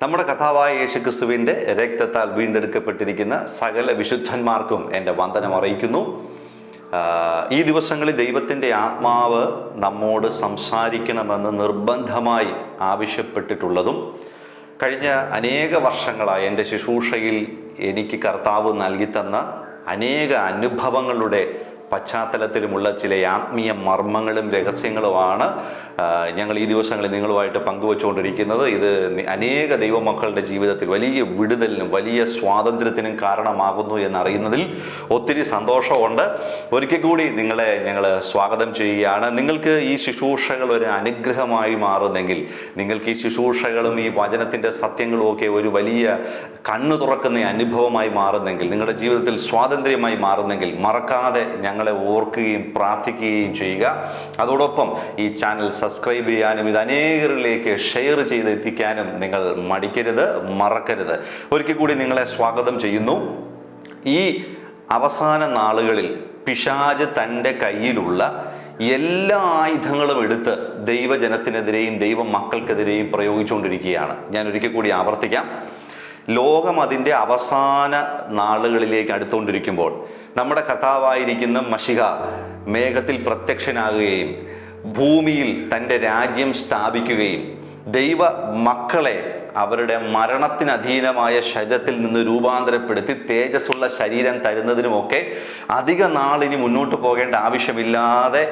നമ്മുടെ കർത്താവായ യേശുക്രിസ്തുവിൻ്റെ രക്തത്താൽ വീണ്ടെടുക്കപ്പെട്ടിരിക്കുന്ന സകല വിശുദ്ധന്മാർക്കും എൻ്റെ വന്ദനം അറിയിക്കുന്നു. ഈ ദിവസങ്ങളിൽ ദൈവത്തിൻ്റെ ആത്മാവ് നമ്മോട് സംസാരിക്കണമെന്ന് നിർബന്ധമായി ആവശ്യപ്പെട്ടിട്ടുള്ളതും കഴിഞ്ഞ അനേക വർഷങ്ങളായി എൻ്റെ ശുശ്രൂഷയിൽ എനിക്ക് കർത്താവ് നൽകിത്തന്ന അനേക അനുഭവങ്ങളുടെ പശ്ചാത്തലത്തിലുമുള്ള ചില ആത്മീയ മർമ്മങ്ങളും രഹസ്യങ്ങളുമാണ് ഞങ്ങൾ ഈ ദിവസങ്ങളിൽ നിങ്ങളുമായിട്ട് പങ്കുവച്ചുകൊണ്ടിരിക്കുന്നത്. ഇത് അനേക ദൈവമക്കളുടെ ജീവിതത്തിൽ വലിയ വിടുതലിനും വലിയ സ്വാതന്ത്ര്യത്തിനും കാരണമാകുന്നു എന്നറിയുന്നതിൽ ഒത്തിരി സന്തോഷമുണ്ട്. ഒരിക്കൽ കൂടി നിങ്ങളെ ഞങ്ങൾ സ്വാഗതം ചെയ്യുകയാണ്. നിങ്ങൾക്ക് ഈ ശുശ്രൂഷകൾ ഒരു അനുഗ്രഹമായി മാറുന്നെങ്കിൽ, നിങ്ങൾക്ക് ഈ ശുശ്രൂഷകളും ഈ വചനത്തിൻ്റെ സത്യങ്ങളും ഒക്കെ ഒരു വലിയ കണ്ണു തുറക്കുന്ന അനുഭവമായി മാറുന്നെങ്കിൽ, നിങ്ങളുടെ ജീവിതത്തിൽ സ്വാതന്ത്ര്യമായി മാറുന്നെങ്കിൽ മറക്കാതെ ഞങ്ങളെ ഓർക്കുകയും പ്രാർത്ഥിക്കുകയും ചെയ്യുക. അതോടൊപ്പം ഈ ചാനൽ സബ്സ്ക്രൈബ് ചെയ്യാനും ഇത് അനേകരിലേക്ക് ഷെയർ ചെയ്തെത്തിക്കാനും നിങ്ങൾ മടിക്കരുത്, മറക്കരുത്. ഒരിക്കൽ കൂടി നിങ്ങളെ സ്വാഗതം ചെയ്യുന്നു. ഈ അവസാന നാളുകളിൽ പിശാച് തൻ്റെ കയ്യിലുള്ള എല്ലാ ആയുധങ്ങളും എടുത്ത് ദൈവജനത്തിനെതിരെയും ദൈവമക്കൾക്കെതിരെയും പ്രയോഗിച്ചുകൊണ്ടിരിക്കുകയാണ്. ഞാൻ ഒരിക്കൽ കൂടി ആവർത്തിക്കാം. ലോകം അതിൻ്റെ അവസാന നാളുകളിലേക്ക് അടുത്തുകൊണ്ടിരിക്കുമ്പോൾ നമ്മുടെ കർത്താവായിരിക്കുന്ന മശിഹ മേഘത്തിൽ പ്രത്യക്ഷനാകുകയും ഭൂമിയിൽ തൻ്റെ രാജ്യം സ്ഥാപിക്കുകയും ദൈവ മക്കളെ അവരുടെ മരണത്തിനധീനമായ ശരീരത്തിൽ നിന്ന് രൂപാന്തരപ്പെടുത്തി തേജസ്സുള്ള ശരീരം തരുന്നതിനുമൊക്കെ അധിക നാളിനി മുന്നോട്ട് പോകേണ്ട ആവശ്യമില്ലാതെ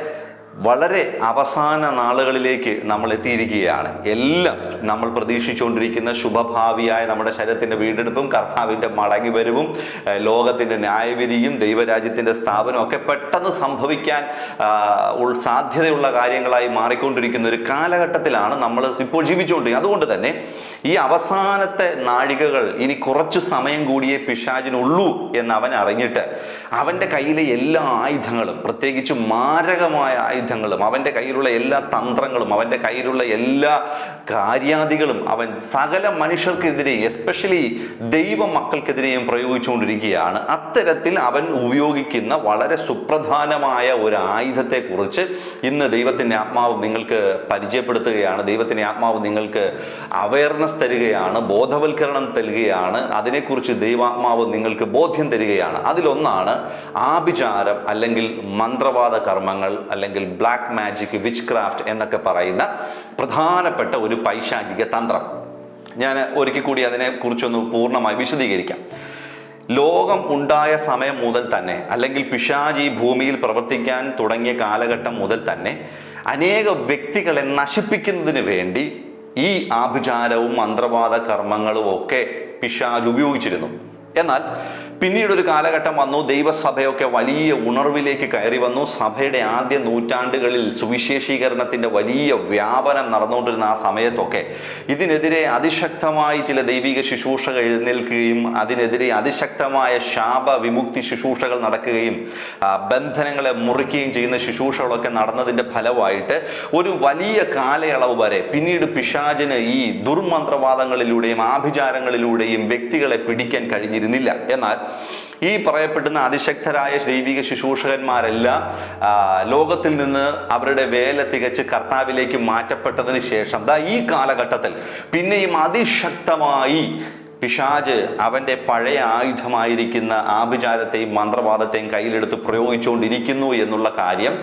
വളരെ അവസാന നാളുകളിലേക്ക് നമ്മൾ എത്തിയിരിക്കുകയാണ്. എല്ലാം നമ്മൾ പ്രതീക്ഷിച്ചുകൊണ്ടിരിക്കുന്ന ശുഭഭാവിയായ നമ്മുടെ ശരീരത്തിൻ്റെ വീണ്ടെടുപ്പും കർത്താവിൻ്റെ മടങ്ങി വരവും ലോകത്തിൻ്റെ ന്യായവിധിയും ദൈവരാജ്യത്തിൻ്റെ സ്ഥാപനവും ഒക്കെ പെട്ടെന്ന് സംഭവിക്കാൻ സാധ്യതയുള്ള കാര്യങ്ങളായി മാറിക്കൊണ്ടിരിക്കുന്ന ഒരു കാലഘട്ടത്തിലാണ് നമ്മൾ ഇപ്പോൾ ജീവിച്ചുകൊണ്ടിരിക്കുന്നത്. അതുകൊണ്ട് തന്നെ ഈ അവസാനത്തെ നാഴികകൾ ഇനി കുറച്ചു സമയം കൂടിയേ പിശാചിനുള്ളൂ എന്ന് അവൻ അറിഞ്ഞിട്ട് അവൻ്റെ കയ്യിലെ എല്ലാ ആയുധങ്ങളും, പ്രത്യേകിച്ച് മാരകമായ ആയുധങ്ങളും, അവൻ്റെ കയ്യിലുള്ള എല്ലാ തന്ത്രങ്ങളും, അവൻ്റെ കയ്യിലുള്ള എല്ലാ കാര്യാദികളും അവൻ സകല മനുഷ്യർക്കെതിരെ, എസ്പെഷ്യലി ദൈവ മക്കൾക്കെതിരെയും പ്രയോഗിച്ചുകൊണ്ടിരിക്കുകയാണ്. അത്തരത്തിൽ അവൻ ഉപയോഗിക്കുന്ന വളരെ സുപ്രധാനമായ ഒരു ആയുധത്തെക്കുറിച്ച് ഇന്ന് ദൈവത്തിൻ്റെ ആത്മാവ് നിങ്ങൾക്ക് പരിചയപ്പെടുത്തുകയാണ്. ദൈവത്തിൻ്റെ ആത്മാവ് നിങ്ങൾക്ക് അവയർനെസ് തരികയാണ്, ബോധവൽക്കരണം തരികയാണ്. അതിനെക്കുറിച്ച് ദൈവാത്മാവ് നിങ്ങൾക്ക് ബോധ്യം തരികയാണ്. അതിലൊന്നാണ് ആഭിചാരം, അല്ലെങ്കിൽ മന്ത്രവാദ കർമ്മങ്ങൾ, അല്ലെങ്കിൽ ബ്ലാക്ക് മാജിക്, വിച്ച് ക്രാഫ്റ്റ് എന്നൊക്കെ പറയുന്ന പ്രധാനപ്പെട്ട ഒരു പൈശാചിക തന്ത്രം. ഞാൻ ഒരിക്കൽ കൂടി അതിനെക്കുറിച്ചൊന്ന് പൂർണ്ണമായി വിശദീകരിക്കാം. ലോകം ഉണ്ടായ സമയം മുതൽ തന്നെ, അല്ലെങ്കിൽ പിശാച് ഈ ഭൂമിയിൽ പ്രവർത്തിക്കാൻ തുടങ്ങിയ കാലഘട്ടം മുതൽ തന്നെ അനേക വ്യക്തികളെ നശിപ്പിക്കുന്നതിന് വേണ്ടി ഈ ആഭിചാരവും മന്ത്രവാദ കർമ്മങ്ങളും ഒക്കെ പിശാച് ഉപയോഗിച്ചിരുന്നു. എന്നാൽ പിന്നീടൊരു കാലഘട്ടം വന്നു. ദൈവസഭയൊക്കെ വലിയ ഉണർവിലേക്ക് കയറി വന്നു. സഭയുടെ ആദ്യ നൂറ്റാണ്ടുകളിൽ സുവിശേഷീകരണത്തിൻ്റെ വലിയ വ്യാപനം നടന്നുകൊണ്ടിരുന്ന ആ സമയത്തൊക്കെ ഇതിനെതിരെ അതിശക്തമായി ചില ദൈവിക ശുശ്രൂഷകൾ എഴുന്നേൽക്കുകയും അതിനെതിരെ അതിശക്തമായ ശാപ വിമുക്തി ശുശ്രൂഷകൾ നടക്കുകയും ബന്ധനങ്ങളെ മുറിക്കുകയും ചെയ്യുന്ന ശുശ്രൂഷകളൊക്കെ നടന്നതിൻ്റെ ഫലമായിട്ട് ഒരു വലിയ കാലയളവ് വരെ പിന്നീട് പിശാചിന് ഈ ദുർമന്ത്രവാദങ്ങളിലൂടെയും ആഭിചാരങ്ങളിലൂടെയും വ്യക്തികളെ പിടിക്കാൻ കഴിഞ്ഞിരുന്നില്ല. എന്നാൽ ഈ പറയപ്പെടുന്ന അതിശക്തരായ ദൈവിക ശുശ്രൂഷകന്മാരെല്ലാം ലോകത്തിൽ നിന്ന് അവരുടെ വേല തികച്ച് കർത്താവിലേക്ക് മാറ്റപ്പെട്ടതിന് ശേഷം ഈ കാലഘട്ടത്തിൽ പിന്നെയും അതിശക്തമായി പിശാച് അവൻ്റെ പഴയ ആയുധമായിരിക്കുന്ന ആഭിചാരത്തെയും മന്ത്രവാദത്തെയും കയ്യിലെടുത്ത് പ്രയോഗിച്ചുകൊണ്ടിരിക്കുന്നു എന്നുള്ള കാര്യം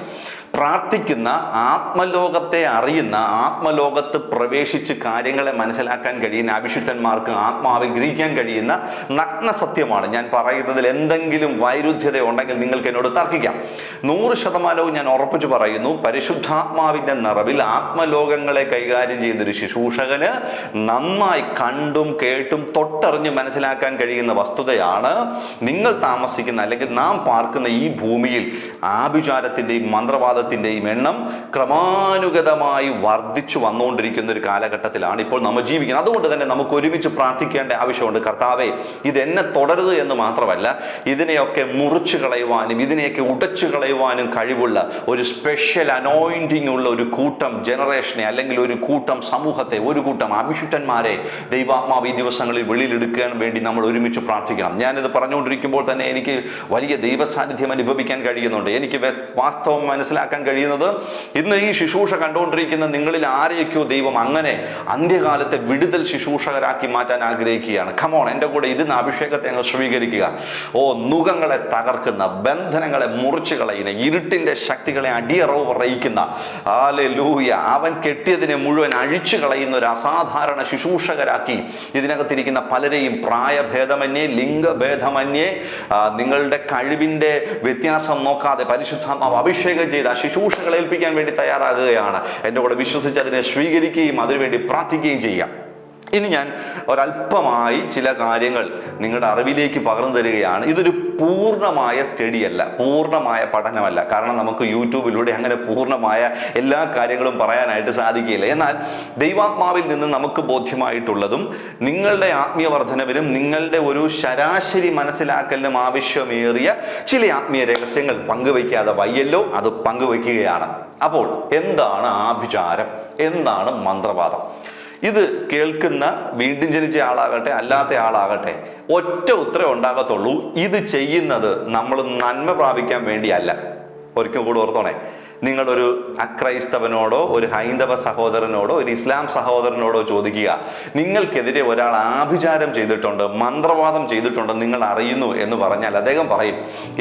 പ്രാർത്ഥിക്കുന്ന, ആത്മലോകത്തെ അറിയുന്ന, ആത്മലോകത്ത് പ്രവേശിച്ച് കാര്യങ്ങളെ മനസ്സിലാക്കാൻ കഴിയുന്ന അഭിഷിക്തന്മാർക്ക് ആത്മാവിൽ ഗ്രഹിക്കാൻ കഴിയുന്ന നഗ്ന സത്യമാണ്. ഞാൻ പറയുന്നതിൽ എന്തെങ്കിലും വൈരുദ്ധ്യത ഉണ്ടെങ്കിൽ നിങ്ങൾക്ക് എന്നോട് തർക്കിക്കാം. 100% ഞാൻ ഉറപ്പിച്ചു പറയുന്നു, പരിശുദ്ധാത്മാവിൻ്റെ നിറവിൽ ആത്മലോകങ്ങളെ കൈകാര്യം ചെയ്യുന്നൊരു ശുശ്രൂഷകന് നന്നായി കണ്ടും കേട്ടും തൊട്ടറിഞ്ഞ് മനസ്സിലാക്കാൻ കഴിയുന്ന വസ്തുതയാണ് നിങ്ങൾ താമസിക്കുന്ന, അല്ലെങ്കിൽ നാം പാർക്കുന്ന ഈ ഭൂമിയിൽ ആഭിചാരത്തിൻ്റെയും മന്ത്രവാദത്തിൻ്റെയും എണ്ണം ക്രമാനുഗതമായി വർദ്ധിച്ചു വന്നുകൊണ്ടിരിക്കുന്ന ഒരു കാലഘട്ടത്തിലാണ് ഇപ്പോൾ നമ്മൾ ജീവിക്കുന്നത്. അതുകൊണ്ട് തന്നെ നമുക്ക് ഒരുമിച്ച് പ്രാർത്ഥിക്കേണ്ട ആവശ്യമുണ്ട്. കർത്താവേ, ഇതെന്നെ തുടരുത് എന്ന് മാത്രമല്ല, ഇതിനെയൊക്കെ മുറിച്ചു കളയുവാനും ഇതിനെയൊക്കെ ഉടച്ചു കളയുവാനും കഴിവുള്ള ഒരു സ്പെഷ്യൽ അനോയിൻറ്റിംഗ് ഉള്ള ഒരു കൂട്ടം ജനറേഷനെ, അല്ലെങ്കിൽ ഒരു കൂട്ടം സമൂഹത്തെ, ഒരു കൂട്ടം അഭിഷിക്തന്മാരെ ദൈവാത്മാവ് ഈ ദിവസങ്ങളിൽ വെളിയിലെടുക്കാൻ വേണ്ടി നമ്മൾ ഒരുമിച്ച് പ്രാർത്ഥിക്കണം. ഞാനിത് പറഞ്ഞുകൊണ്ടിരിക്കുമ്പോൾ തന്നെ എനിക്ക് വലിയ ദൈവസാന്നിധ്യം അനുഭവിക്കാൻ കഴിയുന്നുണ്ട്. എനിക്ക് വാസ്തവം മനസ്സിലാക്കാൻ മനസ്സിലാക്കാൻ കഴിയുന്നത്. ഇന്ന് ഈ ശുശ്രൂഷ കണ്ടുകൊണ്ടിരിക്കുന്ന നിങ്ങളിൽ ആരെയൊക്കെയോ ദൈവം അങ്ങനെ അന്ത്യകാലത്തെ വിടുതൽ ശുശ്രൂഷകരാക്കി മാറ്റാൻ ആഗ്രഹിക്കുകയാണ്. കമോൺ, എൻ്റെ കൂടെ ഇരുന്ന് അഭിഷേകത്തെ അങ്ങ് സ്വീകരിക്കുക. നുകങ്ങളെ തകർക്കുന്ന, ബന്ധനങ്ങളെ മുറിച്ചു കളയുന്ന, ഇരുട്ടിന്റെ ശക്തികളെ അടിയറവ് പറയിക്കുന്ന, ഹല്ലേലൂയ, അവൻ കെട്ടിയതിനെ മുഴുവൻ അഴിച്ചു കളയുന്ന ഒരു അസാധാരണ ശുശ്രൂഷകരാക്കി ഇതിനകത്തിരിക്കുന്ന പലരെയും പ്രായഭേദമന്യേ, ലിംഗഭേദമന്യേ, നിങ്ങളുടെ കഴിവിന്റെ വ്യത്യാസം നോക്കാതെ പരിശുദ്ധാത്മാവ് അഭിഷേകം ചെയ്ത് ആ ശുശ്രൂഷകളെ ഏൽപ്പിക്കാൻ വേണ്ടി തയ്യാറാകുകയാണ്. എൻ്റെ കൂടെ വിശ്വസിച്ച് അതിനെ സ്വീകരിക്കുകയും അതിനുവേണ്ടി പ്രാർത്ഥിക്കുകയും ചെയ്യുക. ഇനി ഞാൻ ഒരല്പമായി ചില കാര്യങ്ങൾ നിങ്ങളുടെ അറിവിലേക്ക് പകർന്നു തരികയാണ്. ഇതൊരു പൂർണ്ണമായ സ്റ്റഡിയല്ല, പൂർണ്ണമായ പഠനമല്ല. കാരണം നമുക്ക് യൂട്യൂബിലൂടെ അങ്ങനെ പൂർണ്ണമായ എല്ലാ കാര്യങ്ങളും പറയാനായിട്ട് സാധിക്കുകയില്ല. എന്നാൽ ദൈവാത്മാവിൽ നിന്ന് നമുക്ക് ബോധ്യമായിട്ടുള്ളതും നിങ്ങളുടെ ആത്മീയ വർധനവിനും നിങ്ങളുടെ ഒരു ശരാശരി മനസ്സിലാക്കലിനും ആവശ്യമേറിയ ചില ആത്മീയ രഹസ്യങ്ങൾ പങ്കുവയ്ക്കാതെ വയ്യല്ലോ, അത് പങ്കുവയ്ക്കുകയാണ്. അപ്പോൾ എന്താണ് ആഭിചാരം, എന്താണ് മന്ത്രവാദം? ഇത് കേൾക്കുന്ന വീണ്ടും ജനിച്ച ആളാകട്ടെ അല്ലാത്ത ആളാകട്ടെ ഒറ്റ ഉത്തരം ഉണ്ടാകത്തുള്ളൂ, ഇത് ചെയ്യുന്നത് നമ്മൾ നന്മ പ്രാപിക്കാൻ വേണ്ടിയല്ല. ഒരിക്കൽ കൂടെ ഓർത്തോണേ, നിങ്ങളൊരു അക്രൈസ്തവനോടോ ഒരു ഹൈന്ദവ സഹോദരനോടോ ഒരു ഇസ്ലാം സഹോദരനോടോ ചോദിക്കുക, നിങ്ങൾക്കെതിരെ ഒരാൾ ആഭിചാരം ചെയ്തിട്ടുണ്ട്, മന്ത്രവാദം ചെയ്തിട്ടുണ്ട്, നിങ്ങൾ അറിയുന്നു എന്ന് പറഞ്ഞാൽ അദ്ദേഹം പറയും,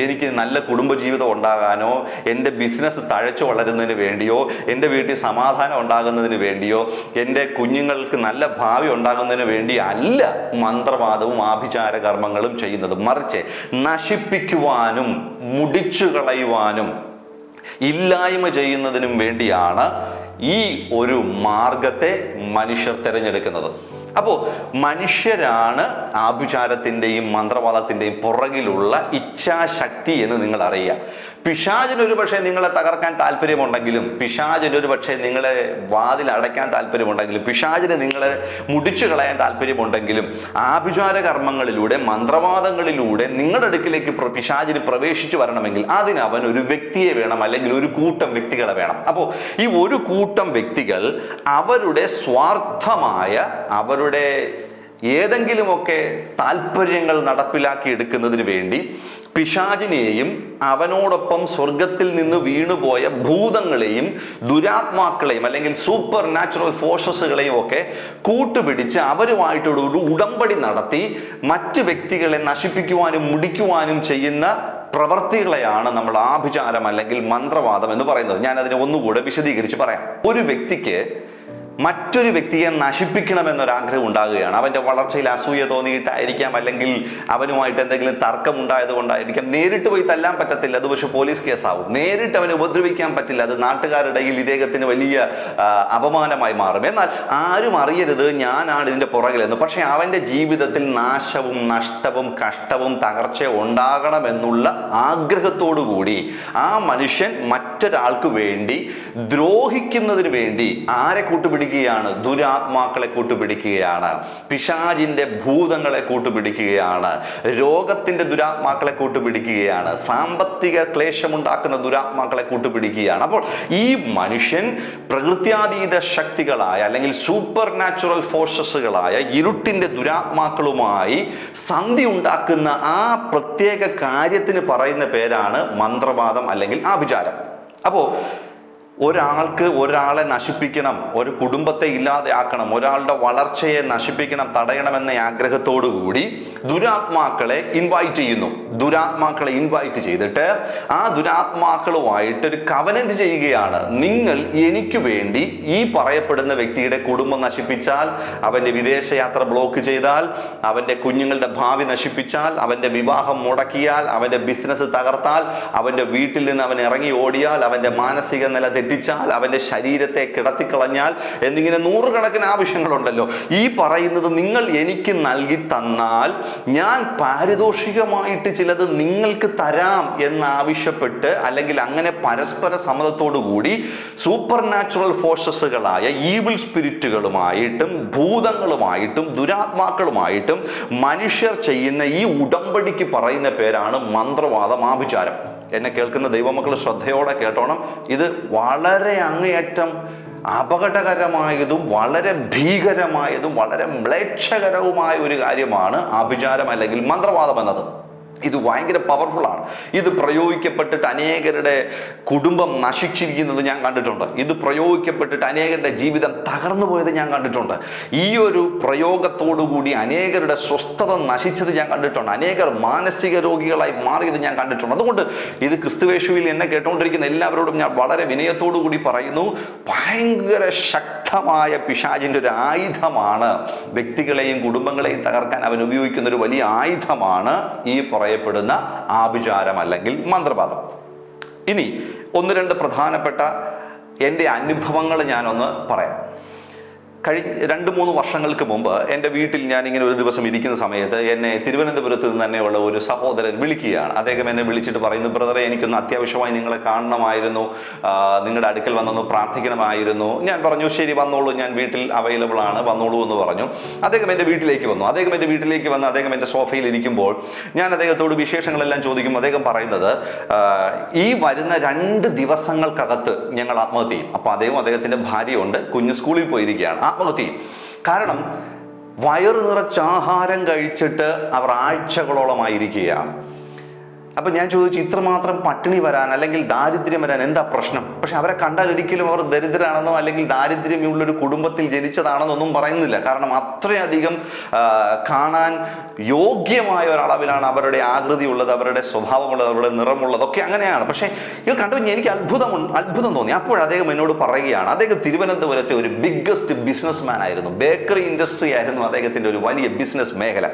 എനിക്ക് നല്ല കുടുംബജീവിതം ഉണ്ടാകാനോ എൻ്റെ ബിസിനസ് തഴച്ചു വളരുന്നതിന് വേണ്ടിയോ എൻ്റെ വീട്ടിൽ സമാധാനം ഉണ്ടാകുന്നതിന് വേണ്ടിയോ എൻ്റെ കുഞ്ഞുങ്ങൾക്ക് നല്ല ഭാവി ഉണ്ടാകുന്നതിന് വേണ്ടി അല്ല മന്ത്രവാദവും ആഭിചാര കർമ്മങ്ങളും ചെയ്യുന്നത്. മറിച്ച് നശിപ്പിക്കുവാനും മുടിച്ചു കളയുവാനും ഇല്ലായ്മ ചെയ്യുന്നതിനും വേണ്ടിയാണ് ഈ ഒരു മാർഗത്തെ മനുഷ്യർ തിരഞ്ഞെടുക്കുന്നത്. അപ്പോൾ മനുഷ്യരാണ് ആഭിചാരത്തിൻ്റെയും മന്ത്രവാദത്തിൻ്റെയും പുറകിലുള്ള ഇച്ഛാശക്തി എന്ന് നിങ്ങൾ അറിയുക. പിശാചിനൊരു പക്ഷേ നിങ്ങളെ തകർക്കാൻ താല്പര്യമുണ്ടെങ്കിലും, പിശാചിനൊരു പക്ഷേ നിങ്ങളെ വാതിൽ അടയ്ക്കാൻ താല്പര്യമുണ്ടെങ്കിലും, പിശാചിന് നിങ്ങളെ മുടിച്ചു കളയാൻ താല്പര്യമുണ്ടെങ്കിലും, ആഭിചാര കർമ്മങ്ങളിലൂടെ മന്ത്രവാദങ്ങളിലൂടെ നിങ്ങളുടെ അടുക്കിലേക്ക് പിശാചിന് പ്രവേശിച്ചു വരണമെങ്കിൽ അതിന് അവൻ ഒരു വ്യക്തിയെ വേണം, അല്ലെങ്കിൽ ഒരു കൂട്ടം വ്യക്തികളെ വേണം. അപ്പോൾ ഈ ഒരു കൂട്ടം വ്യക്തികൾ അവരുടെ സ്വാർത്ഥമായ, അവരുടെ ഏതെങ്കിലുമൊക്കെ താല്പര്യങ്ങൾ നടപ്പിലാക്കി എടുക്കുന്നതിന് വേണ്ടി പിശാചിനെയും അവനോടൊപ്പം സ്വർഗത്തിൽ നിന്ന് വീണുപോയ ഭൂതങ്ങളെയും ദുരാത്മാക്കളെയും അല്ലെങ്കിൽ സൂപ്പർ നാച്ചുറൽ ഫോഴ്സസുകളെയും ഒക്കെ കൂട്ടുപിടിച്ച് അവരുമായിട്ടൊരു ഉടമ്പടി നടത്തി മറ്റ് വ്യക്തികളെ നശിപ്പിക്കുവാനും മുടിക്കുവാനും ചെയ്യുന്ന പ്രവർത്തികളെയാണ് നമ്മൾ ആഭിചാരം അല്ലെങ്കിൽ മന്ത്രവാദം എന്ന് പറയുന്നത്. ഞാൻ അതിനെ ഒന്നുകൂടെ വിശദീകരിച്ച് പറയാം. ഒരു വ്യക്തിക്ക് മറ്റൊരു വ്യക്തിയെ നശിപ്പിക്കണമെന്നൊരാഗ്രഹം ഉണ്ടാകുകയാണ്. അവൻ്റെ വളർച്ചയിൽ അസൂയ തോന്നിയിട്ടായിരിക്കാം, അല്ലെങ്കിൽ അവനുമായിട്ട് എന്തെങ്കിലും തർക്കം ഉണ്ടായത് കൊണ്ടായിരിക്കാം. നേരിട്ട് പോയി തല്ലാൻ പറ്റത്തില്ല, അത് പക്ഷെ പോലീസ് കേസാവും. നേരിട്ട് അവനെ ഉപദ്രവിക്കാൻ പറ്റില്ല, അത് നാട്ടുകാരുടെ ഇടയിൽ ഇദ്ദേഹത്തിന് വലിയ അപമാനമായി മാറും. എന്നാൽ ആരും അറിയരുത് ഞാനാണ് ഇതിൻ്റെ പുറകിലെന്ന്. പക്ഷെ അവൻ്റെ ജീവിതത്തിൽ നാശവും നഷ്ടവും കഷ്ടവും തകർച്ചയും ഉണ്ടാകണമെന്നുള്ള ആഗ്രഹത്തോടു കൂടി ആ മനുഷ്യൻ മറ്റൊരാൾക്ക് വേണ്ടി ദ്രോഹിക്കുന്നതിന് വേണ്ടി ആരെ കൂട്ടുപിടിക്കുകയാണ്? ദുരാത്മാക്കളെ കൂട്ടുപിടിക്കുകയാണ്, പിശാചിന്റെ ഭൂതങ്ങളെ കൂട്ടുപിടിക്കുകയാണ്, രോഗത്തിന്റെ ദുരാത്മാക്കളെ കൂട്ടുപിടിക്കുകയാണ്, സാമ്പത്തിക ക്ലേശമുണ്ടാക്കുന്ന ദുരാത്മാക്കളെ കൂട്ടുപിടിക്കുകയാണ്. അപ്പോൾ ഈ മനുഷ്യൻ പ്രകൃത്യാതീത ശക്തികളായ അല്ലെങ്കിൽ സൂപ്പർ നാച്ചുറൽ ഫോഴ്സസുകളായ ഇരുട്ടിന്റെ ദുരാത്മാക്കളുമായി സന്ധി ഉണ്ടാക്കുന്ന ആ പ്രത്യേക കാര്യത്തിന് പറയുന്ന പേരാണ് മന്ത്രവാദം അല്ലെങ്കിൽ ആഭിചാരം. അപ്പോൾ ഒരാൾക്ക് ഒരാളെ നശിപ്പിക്കണം, ഒരു കുടുംബത്തെ ഇല്ലാതെയാക്കണം, ഒരാളുടെ വളർച്ചയെ നശിപ്പിക്കണം, തടയണമെന്ന ആഗ്രഹത്തോടു കൂടി ദുരാത്മാക്കളെ ഇൻവൈറ്റ് ചെയ്യുന്നു. ദുരാത്മാക്കളെ ഇൻവൈറ്റ് ചെയ്തിട്ട് ആ ദുരാത്മാക്കളുമായിട്ട് ഒരു കവനന്റ് ചെയ്യുകയാണ്. നിങ്ങൾ എനിക്ക് വേണ്ടി ഈ പറയപ്പെടുന്ന വ്യക്തിയുടെ കുടുംബം നശിപ്പിച്ചാൽ, അവൻ്റെ വിദേശയാത്ര ബ്ലോക്ക് ചെയ്താൽ, അവൻ്റെ കുഞ്ഞുങ്ങളുടെ ഭാവി നശിപ്പിച്ചാൽ, അവൻ്റെ വിവാഹം മുടക്കിയാൽ, അവൻ്റെ ബിസിനസ് തകർത്താൽ, അവൻ്റെ വീട്ടിൽ നിന്ന് അവൻ ഇറങ്ങി ഓടിയാൽ, അവൻ്റെ മാനസിക നില തെറ്റിച്ചാൽ, അവൻ്റെ ശരീരത്തെ കിടത്തിക്കളഞ്ഞാൽ എന്നിങ്ങനെ നൂറുകണക്കിന് ആവശ്യങ്ങളുണ്ടല്ലോ. ഈ പറയുന്നത് നിങ്ങൾ എനിക്ക് നൽകി തന്നാൽ ഞാൻ പാരിതോഷികമായിട്ട് ചിലത് നിങ്ങൾക്ക് തരാം എന്നാവശ്യപ്പെട്ട്, അല്ലെങ്കിൽ അങ്ങനെ പരസ്പര സമ്മതത്തോടു കൂടി സൂപ്പർ നാച്ചുറൽ ഫോഴ്സസുകളായ ഈവിൾ സ്പിരിറ്റുകളുമായിട്ടും ഭൂതങ്ങളുമായിട്ടും ദുരാത്മാക്കളുമായിട്ടും മനുഷ്യർ ചെയ്യുന്ന ഈ ഉടമ്പടിക്ക് പറയുന്ന പേരാണ് മന്ത്രവാദം, ആഭിചാരം. എന്നെ കേൾക്കുന്ന ദൈവമക്കൾ ശ്രദ്ധയോടെ കേട്ടോണം. ഇത് വളരെ അങ്ങേയറ്റം അപകടകരമായതും വളരെ ഭീകരമായതും വളരെ മ്ലേച്ഛകരവുമായ ഒരു കാര്യമാണ് ആഭിചാരം അല്ലെങ്കിൽ മന്ത്രവാദം എന്നത്. ഇത് ഭയങ്കര പവർഫുള്ളാണ്. ഇത് പ്രയോഗിക്കപ്പെട്ടിട്ട് അനേകരുടെ കുടുംബം നശിച്ചിരിക്കുന്നത് ഞാൻ കണ്ടിട്ടുണ്ട്. ഇത് പ്രയോഗിക്കപ്പെട്ടിട്ട് അനേകരുടെ ജീവിതം തകർന്നു പോയത് ഞാൻ കണ്ടിട്ടുണ്ട്. ഈ ഒരു പ്രയോഗത്തോടുകൂടി അനേകരുടെ സ്വസ്ഥത നശിച്ചത് ഞാൻ കണ്ടിട്ടുണ്ട്. അനേകർ മാനസിക രോഗികളായി മാറിയത് ഞാൻ കണ്ടിട്ടുണ്ട്. അതുകൊണ്ട് ഇത് ക്രിസ്തുവേശുവിൽ എന്നെ കേട്ടുകൊണ്ടിരിക്കുന്ന എല്ലാവരോടും ഞാൻ വളരെ വിനയത്തോടു കൂടി പറയുന്നു, ഭയങ്കര ശക്തമായ പിശാചിൻ്റെ ഒരു ആയുധമാണ്. വ്യക്തികളെയും കുടുംബങ്ങളെയും തകർക്കാൻ അവൻ ഉപയോഗിക്കുന്ന ഒരു വലിയ ആയുധമാണ് ഈ പറയപ്പെടുന്ന ആഭിചാരം അല്ലെങ്കിൽ മന്ത്രവാദം. ഇനി ഒന്ന് രണ്ട് പ്രധാനപ്പെട്ട എൻ്റെ അനുഭവങ്ങൾ ഞാനൊന്ന് പറയാം. കഴിഞ്ഞ 2-3 വർഷങ്ങൾക്ക് മുമ്പ് എൻ്റെ വീട്ടിൽ ഞാനിങ്ങനെ ഒരു ദിവസം ഇരിക്കുന്ന സമയത്ത് എന്നെ തിരുവനന്തപുരത്ത് നിന്ന് തന്നെയുള്ള ഒരു സഹോദരൻ വിളിക്കുകയാണ്. അദ്ദേഹം എന്നെ വിളിച്ചിട്ട് പറയുന്നു, ബ്രദറെ, എനിക്കൊന്ന് അത്യാവശ്യമായി നിങ്ങളെ കാണണമായിരുന്നു, നിങ്ങളുടെ അടുക്കൽ വന്നൊന്ന് പ്രാർത്ഥിക്കണമായിരുന്നു. ഞാൻ പറഞ്ഞു, ശരി വന്നോളൂ, ഞാൻ വീട്ടിൽ അവൈലബിൾ ആണ്, വന്നോളൂ എന്ന് പറഞ്ഞു. അദ്ദേഹം എൻ്റെ വീട്ടിലേക്ക് വന്നു. അദ്ദേഹം എൻ്റെ സോഫയിൽ ഇരിക്കുമ്പോൾ ഞാൻ അദ്ദേഹത്തോട് വിശേഷങ്ങളെല്ലാം ചോദിക്കും. അദ്ദേഹം പറയുന്നത്, ഈ വരുന്ന 2 ദിവസങ്ങൾക്കകത്ത് ഞങ്ങൾ ആത്മഹത്യ ചെയ്യും. അപ്പോൾ അദ്ദേഹത്തിൻ്റെ ഭാര്യയുണ്ട്, കുഞ്ഞ് സ്കൂളിൽ പോയിരിക്കുകയാണ്. ആത്മഹത്യ. കാരണം വയറ് നിറച്ച് ആഹാരം കഴിച്ചിട്ട് അവർ ആഴ്ചകളോളമായിരിക്കുകയാണ്. അപ്പം ഞാൻ ചോദിച്ചു, ഇത്രമാത്രം പട്ടിണി വരാൻ അല്ലെങ്കിൽ ദാരിദ്ര്യം വരാൻ എന്താ പ്രശ്നം? പക്ഷെ അവരെ കണ്ടാൽ ഒരിക്കലും അവർ ദരിദ്രരാണെന്നോ അല്ലെങ്കിൽ ദാരിദ്ര്യമുള്ളൊരു കുടുംബത്തിൽ ജനിച്ചതാണെന്നോ ഒന്നും പറയുന്നില്ല. കാരണം അത്രയധികം കാണാൻ യോഗ്യമായ ഒരളവിലാണ് അവരുടെ ആകൃതി ഉള്ളത്, അവരുടെ സ്വഭാവമുള്ളത്, അവരുടെ നിറമുള്ളതൊക്കെ അങ്ങനെയാണ്. പക്ഷേ ഇത് കണ്ടു എനിക്ക് അത്ഭുതം തോന്നി. അപ്പോൾ അദ്ദേഹം എന്നോട് പറയുകയാണ്, അദ്ദേഹം തിരുവനന്തപുരത്തെ ഒരു ബിഗ്ഗസ്റ്റ് ബിസിനസ് മാൻ ആയിരുന്നു. ബേക്കറി ഇൻഡസ്ട്രി ആയിരുന്നു അദ്ദേഹത്തിൻ്റെ ഒരു വലിയ ബിസിനസ് മേഖല.